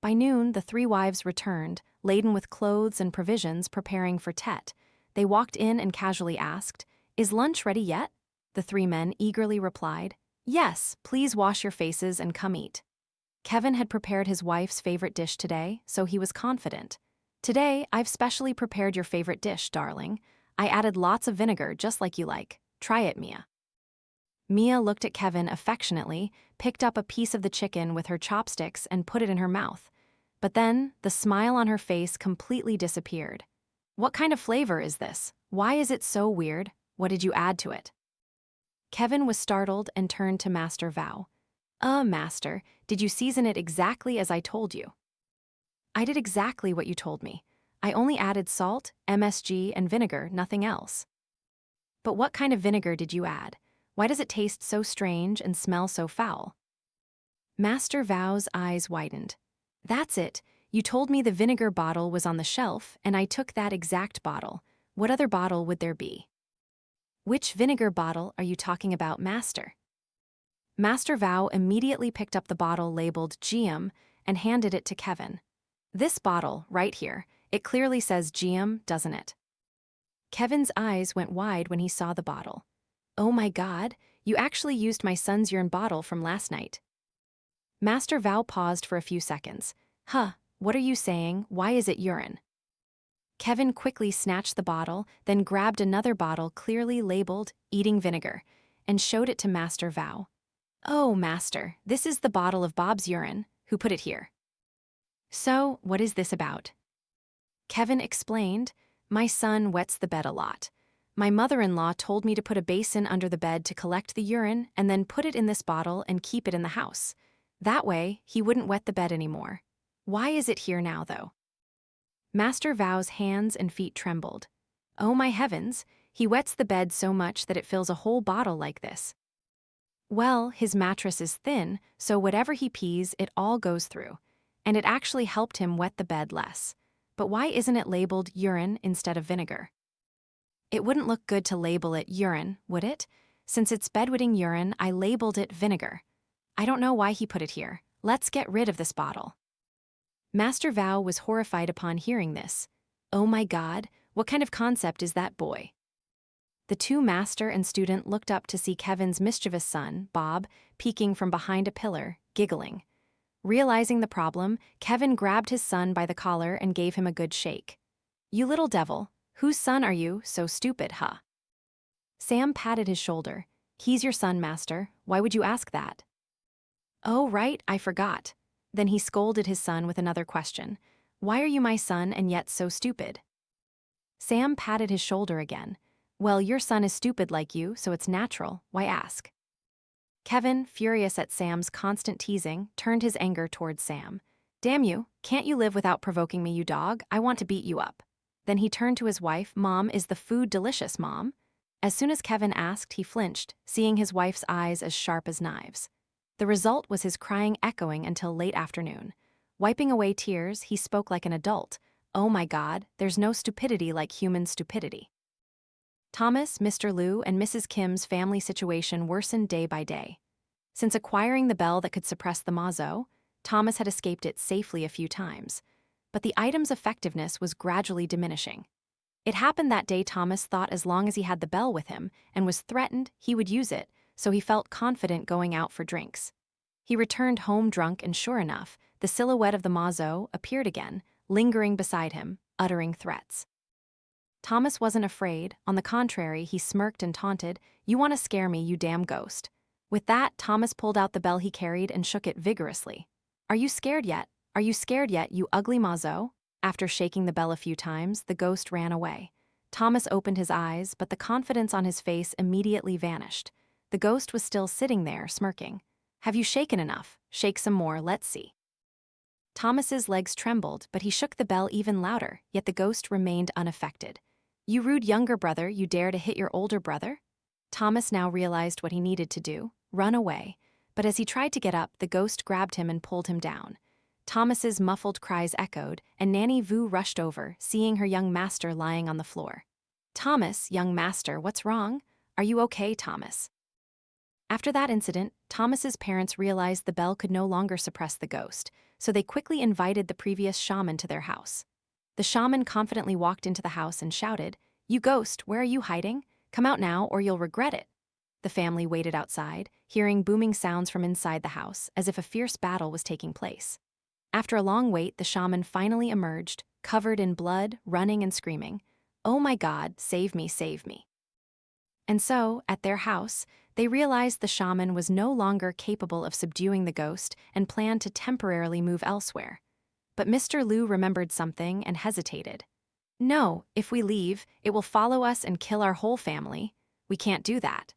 By noon, the three wives returned, laden with clothes and provisions, preparing for Tet. They walked in and casually asked, "Is lunch ready yet?" The three men eagerly replied, "Yes, please wash your faces and come eat." Kevin had prepared his wife's favorite dish today, so he was confident. "Today, I've specially prepared your favorite dish, darling. I added lots of vinegar, just like you like. Try it, Mia." Mia looked at Kevin affectionately, picked up a piece of the chicken with her chopsticks and put it in her mouth. But then, the smile on her face completely disappeared. "What kind of flavor is this? Why is it so weird? What did you add to it?" Kevin was startled and turned to Master Vao. Master, did you season it exactly as I told you?" "I did exactly what you told me. I only added salt, MSG, and vinegar, nothing else." "But what kind of vinegar did you add? Why does it taste so strange and smell so foul?" Master Vao's eyes widened. "That's it. You told me the vinegar bottle was on the shelf, and I took that exact bottle. What other bottle would there be?" "Which vinegar bottle are you talking about, Master?" Master Vao immediately picked up the bottle labeled GM and handed it to Kevin. "This bottle, right here, it clearly says GM, doesn't it?" Kevin's eyes went wide when he saw the bottle. "Oh my God, you actually used my son's urine bottle from last night." Master Vao paused for a few seconds. What are you saying? Why is it urine?" Kevin quickly snatched the bottle, then grabbed another bottle clearly labeled eating vinegar, and showed it to Master Vao. "Oh, Master, this is the bottle of Bob's urine. Who put it here?" "So, what is this about?" Kevin explained, "My son wets the bed a lot. My mother-in-law told me to put a basin under the bed to collect the urine and then put it in this bottle and keep it in the house. That way, he wouldn't wet the bed anymore. Why is it here now, though?" Master Vao's hands and feet trembled. "Oh my heavens, he wets the bed so much that it fills a whole bottle like this." "Well, his mattress is thin, so whatever he pees, it all goes through. And it actually helped him wet the bed less. But why isn't it labeled urine instead of vinegar?" "It wouldn't look good to label it urine, would it? Since it's bedwetting urine, I labeled it vinegar. I don't know why he put it here. Let's get rid of this bottle." Master Vao was horrified upon hearing this. "Oh my God, what kind of concept is that, boy?" The two master and student looked up to see Kevin's mischievous son, Bob, peeking from behind a pillar, giggling. Realizing the problem, Kevin grabbed his son by the collar and gave him a good shake. "You little devil, whose son are you, so stupid, huh?" Sam patted his shoulder. "He's your son, Master. Why would you ask that?" "Oh, right, I forgot." Then he scolded his son with another question. "Why are you my son and yet so stupid?" Sam patted his shoulder again. "Well, your son is stupid like you, so it's natural. Why ask?" Kevin, furious at Sam's constant teasing, turned his anger towards Sam. "Damn you, can't you live without provoking me, you dog? I want to beat you up." Then he turned to his wife. "Mom, is the food delicious, Mom?" As soon as Kevin asked, he flinched, seeing his wife's eyes as sharp as knives. The result was his crying echoing until late afternoon. Wiping away tears, he spoke like an adult. "Oh my God, there's no stupidity like human stupidity." Thomas, Mr. Liu, and Mrs. Kim's family situation worsened day by day. Since acquiring the bell that could suppress the mazo, Thomas had escaped it safely a few times, but the item's effectiveness was gradually diminishing. It happened that day Thomas thought as long as he had the bell with him and was threatened, he would use it, so he felt confident going out for drinks. He returned home drunk and sure enough, the silhouette of the mazo appeared again, lingering beside him, uttering threats. Thomas wasn't afraid. On the contrary, he smirked and taunted, "You want to scare me, you damn ghost." With that, Thomas pulled out the bell he carried and shook it vigorously. "Are you scared yet? Are you scared yet, you ugly mazo?" After shaking the bell a few times, the ghost ran away. Thomas opened his eyes, but the confidence on his face immediately vanished. The ghost was still sitting there, smirking. "Have you shaken enough? Shake some more, let's see." Thomas's legs trembled, but he shook the bell even louder, yet the ghost remained unaffected. "You rude younger brother, you dare to hit your older brother?" Thomas now realized what he needed to do, run away, but as he tried to get up, the ghost grabbed him and pulled him down. Thomas's muffled cries echoed, and Nanny Vao rushed over, seeing her young master lying on the floor. "Thomas, young master, what's wrong? Are you okay, Thomas?" After that incident, Thomas's parents realized the bell could no longer suppress the ghost, so they quickly invited the previous shaman to their house. The shaman confidently walked into the house and shouted, "You ghost, where are you hiding? Come out now or you'll regret it." The family waited outside, hearing booming sounds from inside the house, as if a fierce battle was taking place. After a long wait, the shaman finally emerged, covered in blood, running and screaming, "Oh my God, save me, save me." And so, at their house, they realized the shaman was no longer capable of subduing the ghost and planned to temporarily move elsewhere. But Mr. Liu remembered something and hesitated. "No, if we leave, it will follow us and kill our whole family. We can't do that."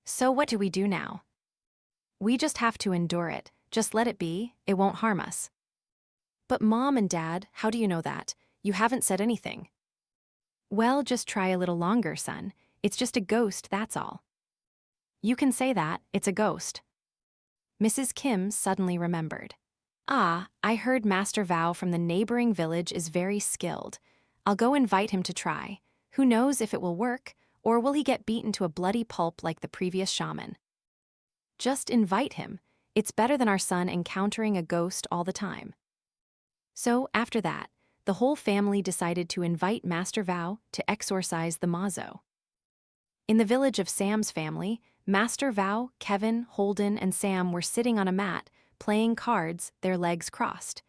"So what do we do now?" "We just have to endure it. Just let it be, it won't harm us." "But Mom and Dad, how do you know that? You haven't said anything." "Well, just try a little longer, son. It's just a ghost, that's all." "You can say that, it's a ghost." Mrs. Kim suddenly remembered. "Ah, I heard Master Vao from the neighboring village is very skilled. I'll go invite him to try. Who knows if it will work, or will he get beaten to a bloody pulp like the previous shaman?" "Just invite him. It's better than our son encountering a ghost all the time." So, after that, the whole family decided to invite Master Vao to exorcise the mazo. In the village of Sam's family, Master Vao, Kevin, Holden, and Sam were sitting on a mat, playing cards, their legs crossed.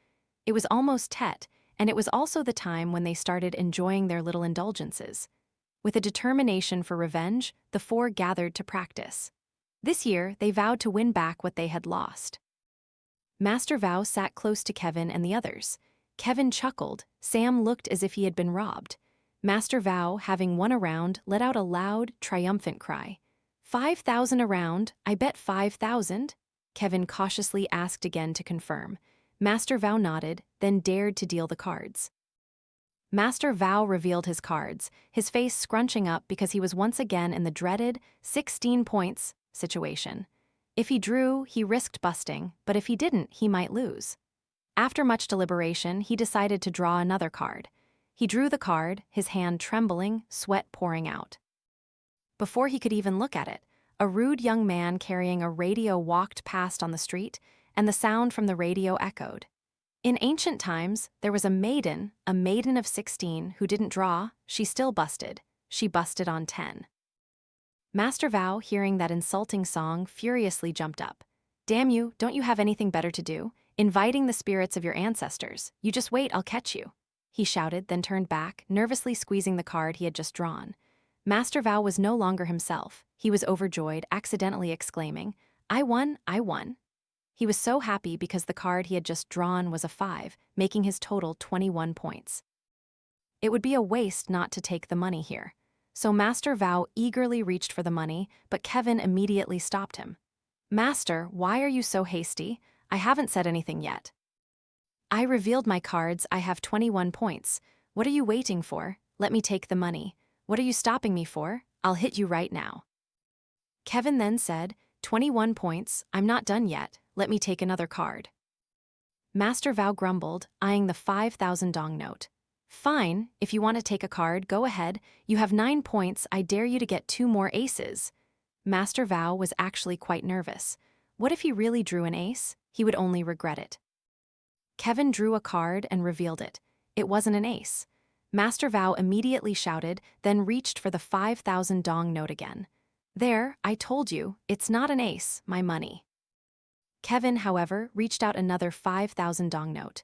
It was almost Tet, and it was also the time when they started enjoying their little indulgences. With a determination for revenge, the four gathered to practice. This year, they vowed to win back what they had lost. Master Vao sat close to Kevin and the others. Kevin chuckled. Sam looked as if he had been robbed. Master Vao, having won a round, let out a loud, triumphant cry. 5,000 a round, I bet 5,000? Kevin cautiously asked again to confirm. Master Vao nodded, then dared to deal the cards. Master Vao revealed his cards, his face scrunching up because he was once again in the dreaded 16 points situation. If he drew, he risked busting, but if he didn't, he might lose. After much deliberation, he decided to draw another card. He drew the card, his hand trembling, sweat pouring out. Before he could even look at it, a rude young man carrying a radio walked past on the street, and the sound from the radio echoed. In ancient times, there was a maiden of 16, who didn't draw, she still busted. She busted on 10. Master Vao, hearing that insulting song, furiously jumped up. "Damn you, don't you have anything better to do? Inviting the spirits of your ancestors. You just wait, I'll catch you," he shouted, then turned back, nervously squeezing the card he had just drawn. Master Vao was no longer himself. He was overjoyed, accidentally exclaiming, I won, I won." He was so happy because the card he had just drawn was a 5, making his total 21 points. It would be a waste not to take the money here. So Master Vao eagerly reached for the money, but Kevin immediately stopped him. "Master, why are you so hasty? I haven't said anything yet." "I revealed my cards, I have 21 points. What are you waiting for? Let me take the money. What are you stopping me for? I'll hit you right now." Kevin then said, 21 points, I'm not done yet, let me take another card." Master Vao grumbled, eyeing the 5,000 dong note. "Fine, if you want to take a card, go ahead. You have 9 points, I dare you to get 2 more aces." Master Vao was actually quite nervous. What if he really drew an ace? He would only regret it. Kevin drew a card and revealed it. It wasn't an ace. Master Vao immediately shouted, then reached for the 5,000 dong note again. There, I told you, it's not an ace, my money. Kevin, however, reached out another 5,000 dong note.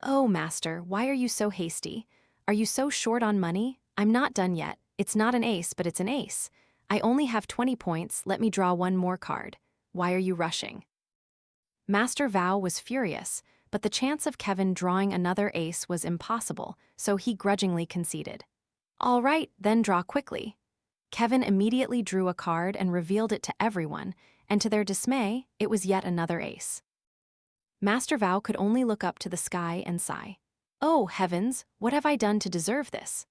Oh, Master, why are you so hasty? Are you so short on money? I'm not done yet. It's not an ace, but it's an ace. I only have 20 points, let me draw one more card. Why are you rushing? Master Vao was furious, but the chance of Kevin drawing another ace was impossible, so he grudgingly conceded. All right, then draw quickly. Kevin immediately drew a card and revealed it to everyone, and to their dismay, it was yet another ace. Master Vao could only look up to the sky and sigh. Oh, heavens, what have I done to deserve this?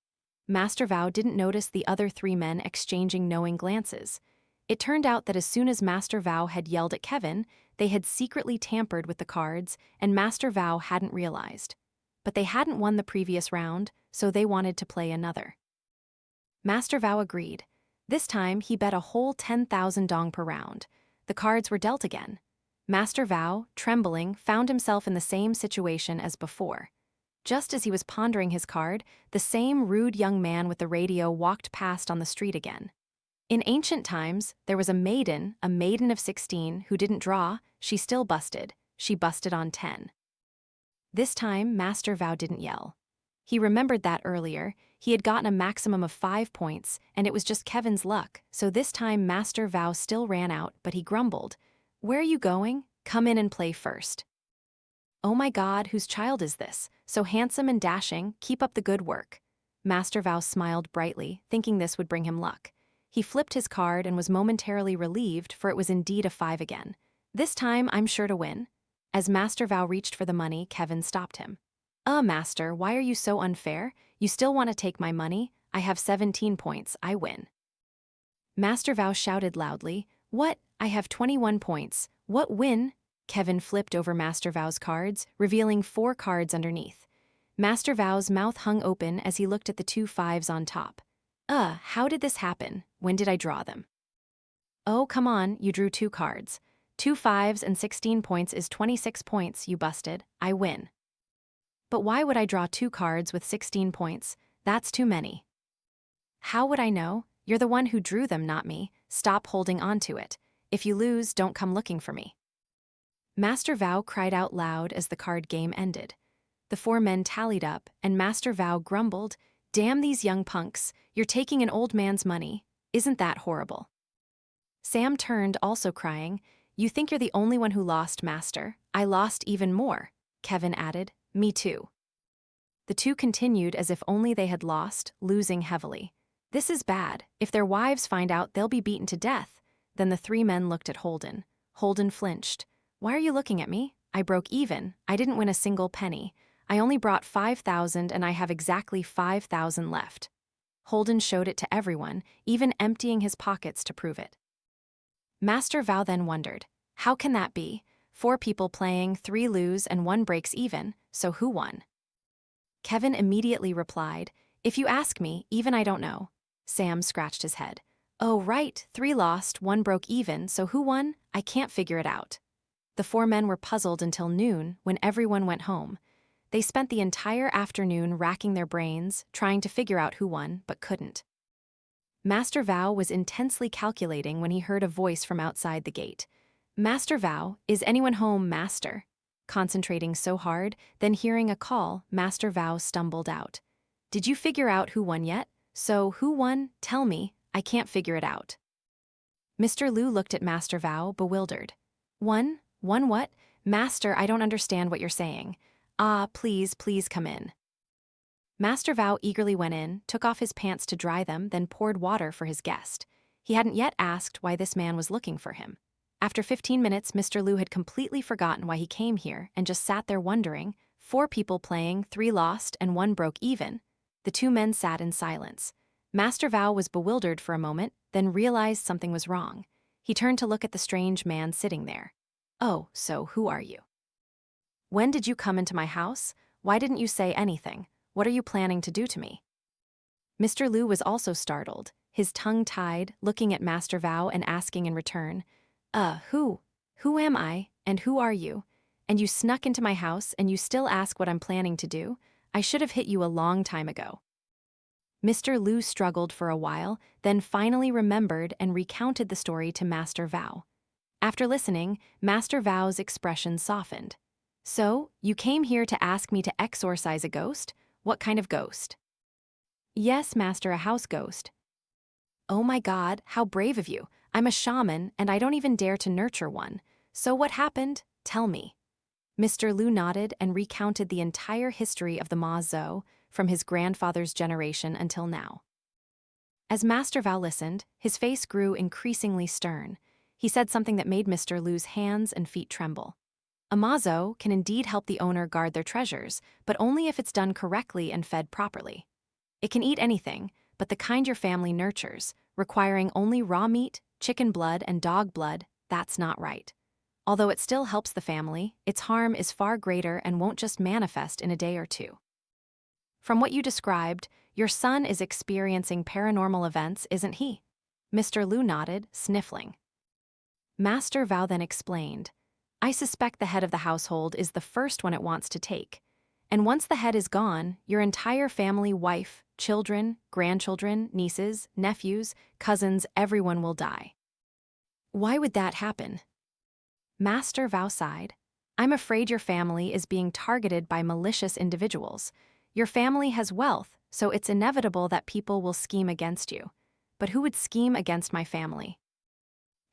Master Vao didn't notice the other three men exchanging knowing glances. It turned out that as soon as Master Vao had yelled at Kevin, they had secretly tampered with the cards, and Master Vao hadn't realized. But they hadn't won the previous round, so they wanted to play another. Master Vao agreed. This time, he bet a whole 10,000 dong per round. The cards were dealt again. Master Vao, trembling, found himself in the same situation as before. Just as he was pondering his card, the same rude young man with the radio walked past on the street again. In ancient times, there was a maiden of 16, who didn't draw, she still busted. She busted on 10. This time, Master Vao didn't yell. He remembered that earlier, he had gotten a maximum of 5 points, and it was just Kevin's luck, so this time Master Vao still ran out, but he grumbled. Where are you going? Come in and play first. Oh my God, whose child is this? So handsome and dashing, keep up the good work. Master Vao smiled brightly, thinking this would bring him luck. He flipped his card and was momentarily relieved, for it was indeed a 5 again. This time, I'm sure to win. As Master Vao reached for the money, Kevin stopped him. Master, why are you so unfair? You still want to take my money? I have 17 points, I win. Master Vao shouted loudly, What? I have 21 points. What win? Kevin flipped over Master Vao's cards, revealing 4 cards underneath. Master Vao's mouth hung open as he looked at the 2 5s on top. How did this happen? When did I draw them? Oh, come on, you drew 2 cards. 2 5s and 16 points is 26 points, you busted. I win. But why would I draw 2 cards with 16 points? That's too many. How would I know? You're the one who drew them, not me. Stop holding on to it. If you lose, don't come looking for me. Master Vao cried out loud as the card game ended. The 4 men tallied up, and Master Vao grumbled, Damn these young punks, you're taking an old man's money. Isn't that horrible? Sam turned, also crying, You think you're the only one who lost, Master? I lost even more. Kevin added, Me too. The 2 continued as if only they had lost, losing heavily. This is bad. If their wives find out, they'll be beaten to death. Then the 3 men looked at Holden. Holden flinched. Why are you looking at me? I broke even. I didn't win a single penny. I only brought 5,000 and I have exactly 5,000 left. Holden showed it to everyone, even emptying his pockets to prove it. Master Vao then wondered, how can that be? 4 people playing, 3 lose and 1 breaks even, so who won? Kevin immediately replied, If you ask me, even I don't know. Sam scratched his head. Oh, right, 3 lost, 1 broke even, so who won? I can't figure it out. The 4 men were puzzled until noon, when everyone went home. They spent the entire afternoon racking their brains, trying to figure out who won, but couldn't. Master Vao was intensely calculating when he heard a voice from outside the gate. Master Vao, is anyone home, Master? Concentrating so hard, then hearing a call, Master Vao stumbled out. Did you figure out who won yet? So, who won? Tell me, I can't figure it out. Mr. Liu looked at Master Vao, bewildered. Won? Won what? Master, I don't understand what you're saying. Please, please come in. Master Vao eagerly went in, took off his pants to dry them, then poured water for his guest. He hadn't yet asked why this man was looking for him. After 15 minutes, Mr. Liu had completely forgotten why he came here and just sat there wondering, 4 people playing, 3 lost, and 1 broke even. The 2 men sat in silence. Master Vao was bewildered for a moment, then realized something was wrong. He turned to look at the strange man sitting there. Oh, so who are you? When did you come into my house? Why didn't you say anything? What are you planning to do to me? Mr. Liu was also startled. his tongue tied, looking at Master Vao and asking in return, who? Who am I, and who are you? And you snuck into my house and you still ask what I'm planning to do? I should have hit you a long time ago." Mr. Lu struggled for a while, then finally remembered and recounted the story to Master Vao. After listening, Master Vao's expression softened. "So, you came here to ask me to exorcise a ghost? What kind of ghost?" "Yes, Master, a house ghost." "Oh my God, how brave of you. I'm a shaman, and I don't even dare to nurture one. So what happened? Tell me." Mr. Lu nodded and recounted the entire history of the Ma Zhou, from his grandfather's generation until now. As Master Vao listened, his face grew increasingly stern. He said something that made Mr. Lu's hands and feet tremble. "A Ma Zhou can indeed help the owner guard their treasures, but only if it's done correctly and fed properly. It can eat anything, but the kind your family nurtures, requiring only raw meat, chicken blood, and dog blood, that's not right. Although it still helps the family, its harm is far greater and won't just manifest in a day or two. From what you described, your son is experiencing paranormal events, isn't he?" Mr. Lu nodded, sniffling. Master Vao then explained, "I suspect the head of the household is the first one it wants to take. And once the head is gone, your entire family, wife, children, grandchildren, nieces, nephews, cousins, everyone will die." "Why would that happen?" Master Vao sighed. "I'm afraid your family is being targeted by malicious individuals. Your family has wealth, so it's inevitable that people will scheme against you. But who would scheme against my family?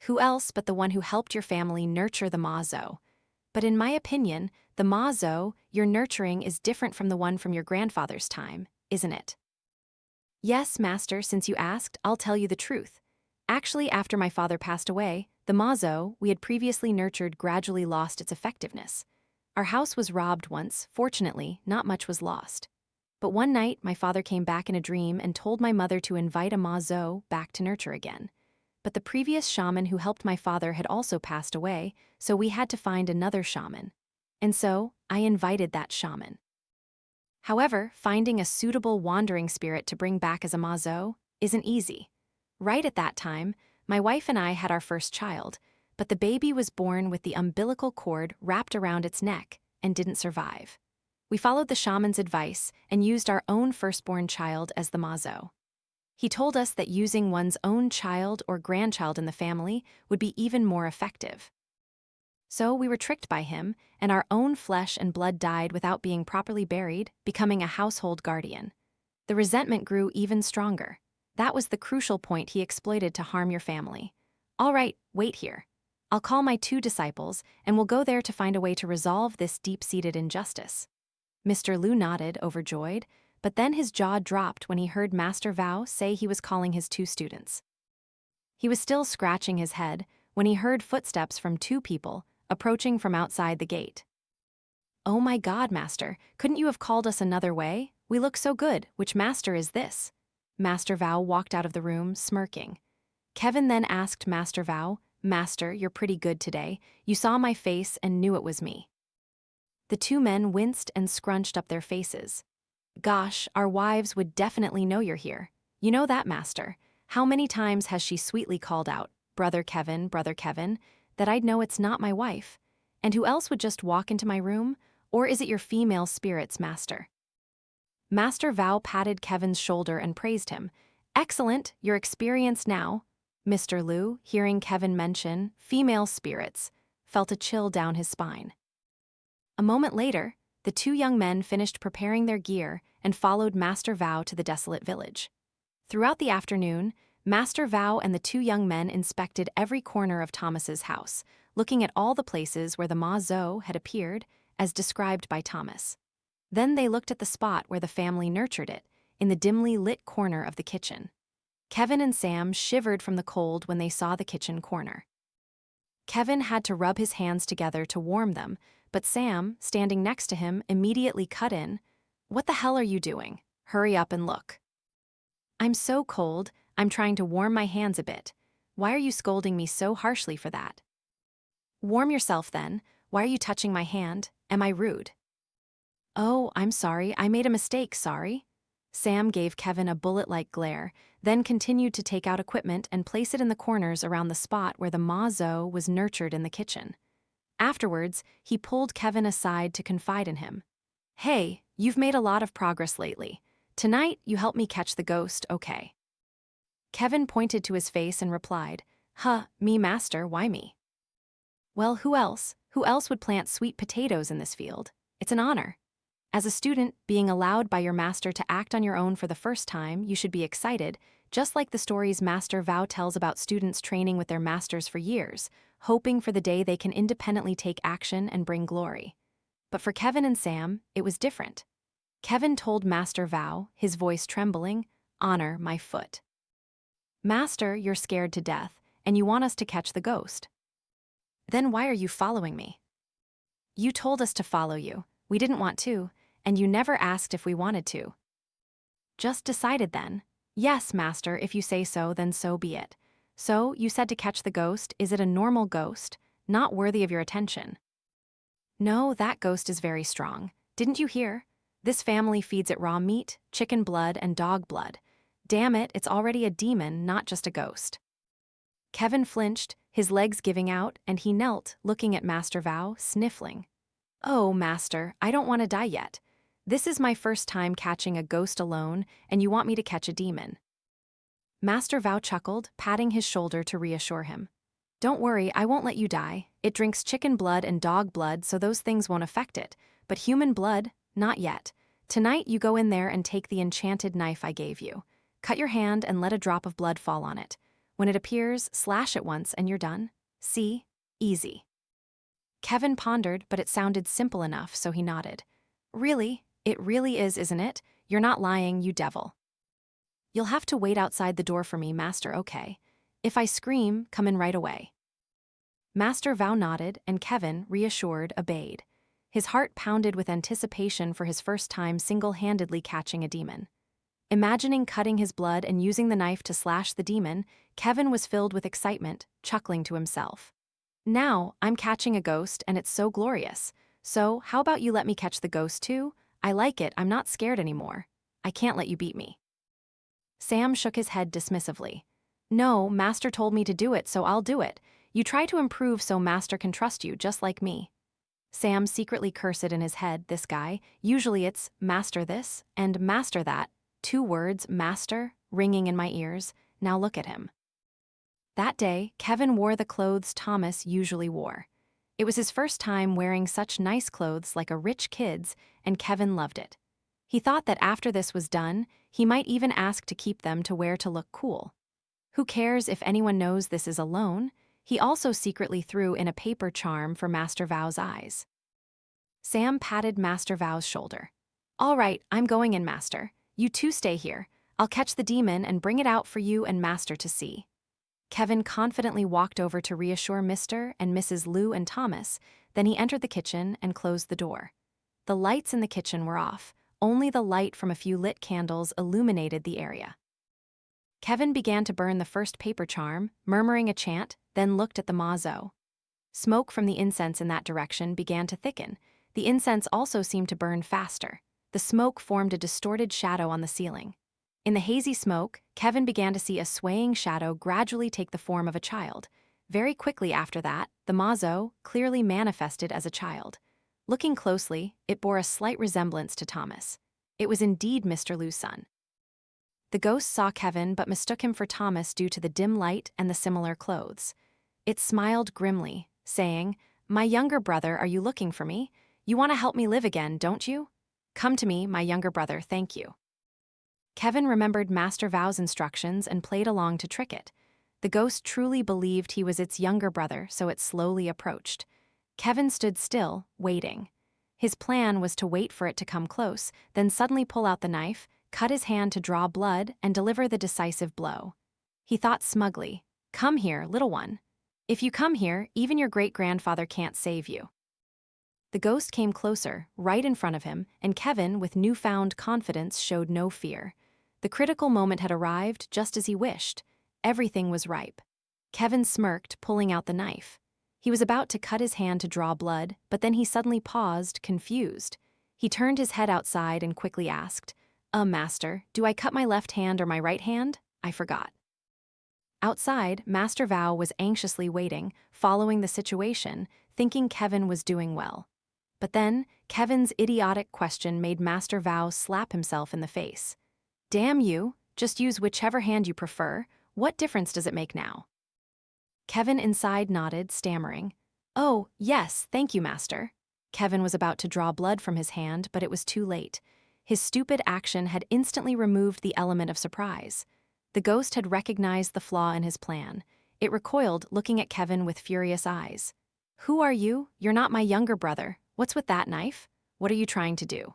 Who else but the one who helped your family nurture the Ma Zhou? But in my opinion, the Ma Zhou you're nurturing is different from the one from your grandfather's time, isn't it?" "Yes, Master, since you asked, I'll tell you the truth. Actually, after my father passed away, the Ma Zhou we had previously nurtured gradually lost its effectiveness. Our house was robbed once, fortunately, not much was lost. But one night, my father came back in a dream and told my mother to invite a Ma Zhou back to nurture again. But the previous shaman who helped my father had also passed away, so we had to find another shaman. And so, I invited that shaman. However, finding a suitable wandering spirit to bring back as a Ma Zhou isn't easy. Right at that time, my wife and I had our first child, but the baby was born with the umbilical cord wrapped around its neck and didn't survive. We followed the shaman's advice and used our own firstborn child as the Ma Zhou. He told us that using one's own child or grandchild in the family would be even more effective. So we were tricked by him, and our own flesh and blood died without being properly buried, becoming a household guardian. The resentment grew even stronger. That was the crucial point he exploited to harm your family. All right, wait here. I'll call my 2 disciples, and we'll go there to find a way to resolve this deep-seated injustice." Mr. Lu nodded, overjoyed, but then his jaw dropped when he heard Master Vao say he was calling his 2 students. He was still scratching his head when he heard footsteps from 2 people approaching from outside the gate. "Oh my God, Master, couldn't you have called us another way? We look so good. Which master is this?" Master Vao walked out of the room, smirking. Kevin then asked Master Vao, "Master, you're pretty good today. You saw my face and knew it was me." The 2 men winced and scrunched up their faces. "Gosh, our wives would definitely know you're here. You know that, Master. How many times has she sweetly called out, 'Brother Kevin, that I'd know it's not my wife. And who else would just walk into my room? Or is it your female spirits, Master?" Master Vao patted Kevin's shoulder and praised him. "Excellent, you're experienced now." Mr. Lu, hearing Kevin mention female spirits, felt a chill down his spine. A moment later, the 2 young men finished preparing their gear and followed Master Vao to the desolate village. Throughout the afternoon, Master Vao and the 2 young men inspected every corner of Thomas's house, looking at all the places where the Ma Zhou had appeared, as described by Thomas. Then they looked at the spot where the family nurtured it, in the dimly lit corner of the kitchen. Kevin and Sam shivered from the cold when they saw the kitchen corner. Kevin had to rub his hands together to warm them, but Sam, standing next to him, immediately cut in. "What the hell are you doing? Hurry up and look." "I'm so cold, I'm trying to warm my hands a bit. Why are you scolding me so harshly for that?" "Warm yourself then. Why are you touching my hand? Am I rude?" "Oh, I'm sorry, I made a mistake, sorry." Sam gave Kevin a bullet-like glare, then continued to take out equipment and place it in the corners around the spot where the Vao was nurtured in the kitchen. Afterwards, he pulled Kevin aside to confide in him. "Hey, you've made a lot of progress lately. Tonight, you help me catch the ghost, okay?" Kevin pointed to his face and replied, "Huh, me master, why me?" "Well, who else? Who else would plant sweet potatoes in this field? It's an honor. As a student, being allowed by your master to act on your own for the first time, you should be excited, just like the stories Master Vao tells about students training with their masters for years, hoping for the day they can independently take action and bring glory. But for Kevin and Sam, it was different. Kevin told Master Vao, his voice trembling, "Honor my foot." "Master, you're scared to death, and you want us to catch the ghost. Then why are you following me?" "You told us to follow you. We didn't want to, and you never asked if we wanted to." "Just decided then." "Yes, master, if you say so, then so be it. So, you said to catch the ghost, is it a normal ghost, not worthy of your attention?" "No, that ghost is very strong. Didn't you hear? This family feeds it raw meat, chicken blood, and dog blood. Damn it, it's already a demon, not just a ghost." Kevin flinched, his legs giving out, and he knelt, looking at Master Vao, sniffling. "Oh, master, I don't want to die yet. This is my first time catching a ghost alone, and you want me to catch a demon." Master Vao chuckled, patting his shoulder to reassure him. "Don't worry, I won't let you die. It drinks chicken blood and dog blood, so those things won't affect it. But human blood, not yet. Tonight you go in there and take the enchanted knife I gave you. Cut your hand and let a drop of blood fall on it. When it appears, slash it once and you're done. See? Easy." Kevin pondered, but it sounded simple enough, so he nodded. "Really? It really is, isn't it? You're not lying, you devil." "You'll have to wait outside the door for me, master, okay? If I scream, come in right away." Master Vao nodded, and Kevin, reassured, obeyed. His heart pounded with anticipation for his first time single-handedly catching a demon. Imagining cutting his blood and using the knife to slash the demon, Kevin was filled with excitement, chuckling to himself. "Now, I'm catching a ghost, and it's so glorious. So, how about you let me catch the ghost too? I like it, I'm not scared anymore. I can't let you beat me." Sam shook his head dismissively. "No, master told me to do it, so I'll do it. You try to improve so master can trust you, just like me." Sam secretly cursed in his head, this guy. Usually it's master this and master that. 2 words, master, ringing in my ears. Now look at him. That day, Kevin wore the clothes Thomas usually wore. It was his first time wearing such nice clothes like a rich kid's, and Kevin loved it. He thought that after this was done, he might even ask to keep them to wear to look cool. Who cares if anyone knows this is a loan? He also secretly threw in a paper charm for Master Vao's eyes. Sam patted Master Vao's shoulder. "All right, I'm going in, master. You two stay here. I'll catch the demon and bring it out for you and master to see." Kevin confidently walked over to reassure Mr. and Mrs. Lou and Thomas, then he entered the kitchen and closed the door. The lights in the kitchen were off, only the light from a few lit candles illuminated the area. Kevin began to burn the first paper charm, murmuring a chant, then looked at the Vao. Smoke from the incense in that direction began to thicken. The incense also seemed to burn faster. The smoke formed a distorted shadow on the ceiling. In the hazy smoke, Kevin began to see a swaying shadow gradually take the form of a child. Very quickly after that, the Vao clearly manifested as a child. Looking closely, it bore a slight resemblance to Thomas. It was indeed Mr. Lou's son. The ghost saw Kevin but mistook him for Thomas due to the dim light and the similar clothes. It smiled grimly, saying, "My younger brother, are you looking for me? You want to help me live again, don't you? Come to me, my younger brother, thank you." Kevin remembered Master Vao's instructions and played along to trick it. The ghost truly believed he was its younger brother, so it slowly approached. Kevin stood still, waiting. His plan was to wait for it to come close, then suddenly pull out the knife, cut his hand to draw blood, and deliver the decisive blow. He thought smugly, "Come here, little one. If you come here, even your great-grandfather can't save you." The ghost came closer, right in front of him, and Kevin, with newfound confidence, showed no fear. The critical moment had arrived just as he wished. Everything was ripe. Kevin smirked, pulling out the knife. He was about to cut his hand to draw blood, but then he suddenly paused, confused. He turned his head outside and quickly asked, Master, do I cut my left hand or my right hand? I forgot." Outside, Master Vao was anxiously waiting, following the situation, thinking Kevin was doing well. But then, Kevin's idiotic question made Master Vao slap himself in the face. "Damn you, just use whichever hand you prefer. What difference does it make now?" Kevin inside nodded, stammering. "Oh, yes, thank you, Master." Kevin was about to draw blood from his hand, but it was too late. His stupid action had instantly removed the element of surprise. The ghost had recognized the flaw in his plan. It recoiled, looking at Kevin with furious eyes. "Who are you? You're not my younger brother. What's with that knife? What are you trying to do?"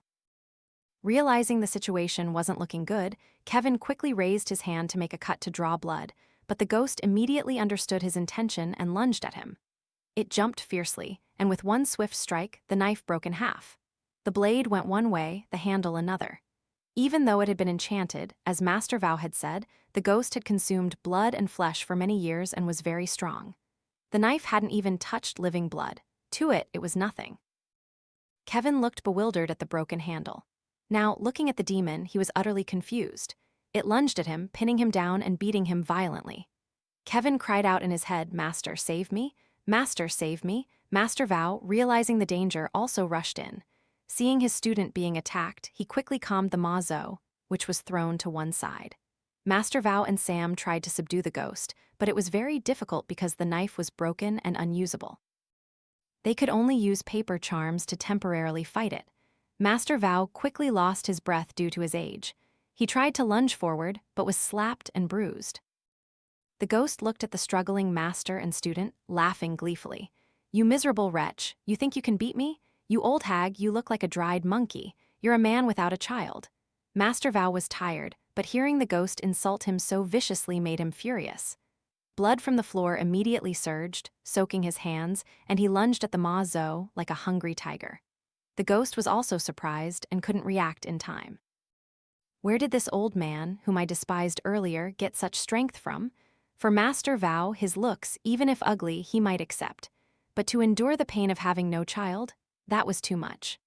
Realizing the situation wasn't looking good, Kevin quickly raised his hand to make a cut to draw blood, but the ghost immediately understood his intention and lunged at him. It jumped fiercely, and with one swift strike, the knife broke in half. The blade went one way, the handle another. Even though it had been enchanted, as Master Vao had said, the ghost had consumed blood and flesh for many years and was very strong. The knife hadn't even touched living blood. To it, it was nothing. Kevin looked bewildered at the broken handle. Now, looking at the demon, he was utterly confused. It lunged at him, pinning him down and beating him violently. Kevin cried out in his head, "Master, save me! Master, save me!" Master Vao, realizing the danger, also rushed in. Seeing his student being attacked, he quickly calmed the Mazo, which was thrown to one side. Master Vao and Sam tried to subdue the ghost, but it was very difficult because the knife was broken and unusable. They could only use paper charms to temporarily fight it. Master Vao quickly lost his breath due to his age. He tried to lunge forward, but was slapped and bruised. The ghost looked at the struggling master and student, laughing gleefully. "You miserable wretch, you think you can beat me? You old hag, you look like a dried monkey. You're a man without a child." Master Vao was tired, but hearing the ghost insult him so viciously made him furious. Blood from the floor immediately surged, soaking his hands, and he lunged at the Mazo like a hungry tiger. The ghost was also surprised and couldn't react in time. Where did this old man, whom I despised earlier, get such strength from? For Master Vao, his looks, even if ugly, he might accept. But to endure the pain of having no child, that was too much.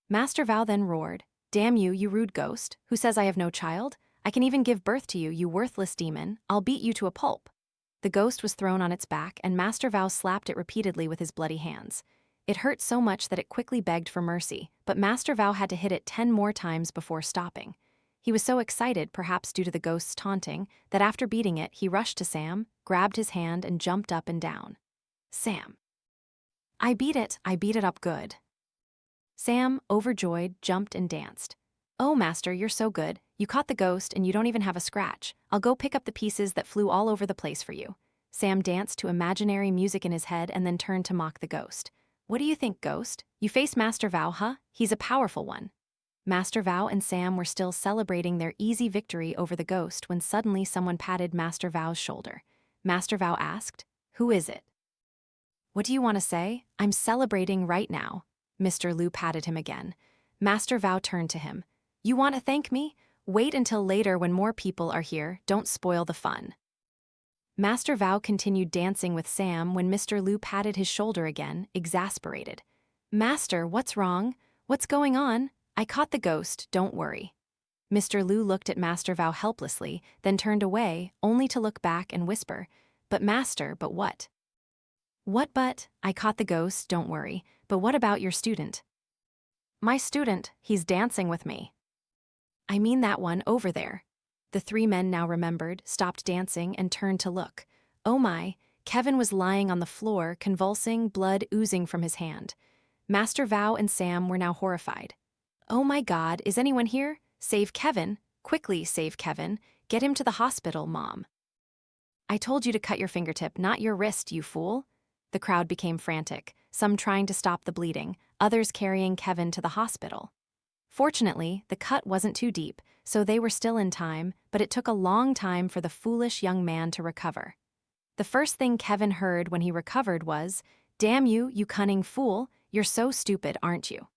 Master Vao then roared, "Damn you, you rude ghost, who says I have no child? I can even give birth to you, you worthless demon. I'll beat you to a pulp." The ghost was thrown on its back, and Master Vao slapped it repeatedly with his bloody hands. It hurt so much that it quickly begged for mercy, but Master Vao had to hit it 10 more times before stopping. He was so excited, perhaps due to the ghost's taunting, that after beating it, he rushed to Sam, grabbed his hand, and jumped up and down. "Sam. I beat it up good." Sam, overjoyed, jumped and danced. "Oh, Master, you're so good. You caught the ghost and you don't even have a scratch. I'll go pick up the pieces that flew all over the place for you." Sam danced to imaginary music in his head and then turned to mock the ghost. "What do you think, ghost? You face Master Vao, huh? He's a powerful one." Master Vao and Sam were still celebrating their easy victory over the ghost when suddenly someone patted Master Vao's shoulder. Master Vao asked, "Who is it?" "What do you want to say? I'm celebrating right now." Mr. Liu patted him again. Master Vao turned to him. "You want to thank me? Wait until later when more people are here. Don't spoil the fun." Master Vao continued dancing with Sam when Mr. Liu patted his shoulder again, exasperated. "Master, what's wrong? What's going on? I caught the ghost, don't worry." Mr. Liu looked at Master Vao helplessly, then turned away, only to look back and whisper, "But Master, but what?" "What but? I caught the ghost, don't worry. But what about your student?" "My student, he's dancing with me." "I mean that one over there." The 3 men now remembered, stopped dancing, and turned to look. Oh my, Kevin was lying on the floor, convulsing, blood oozing from his hand. Master Vao and Sam were now horrified. "Oh my God, is anyone here? Save Kevin. Quickly, save Kevin. Get him to the hospital, Mom." "I told you to cut your fingertip, not your wrist, you fool." The crowd became frantic, some trying to stop the bleeding, others carrying Kevin to the hospital. Fortunately, the cut wasn't too deep, so they were still in time, but it took a long time for the foolish young man to recover. The first thing Kevin heard when he recovered was, "Damn you, you cunning fool, you're so stupid, aren't you?"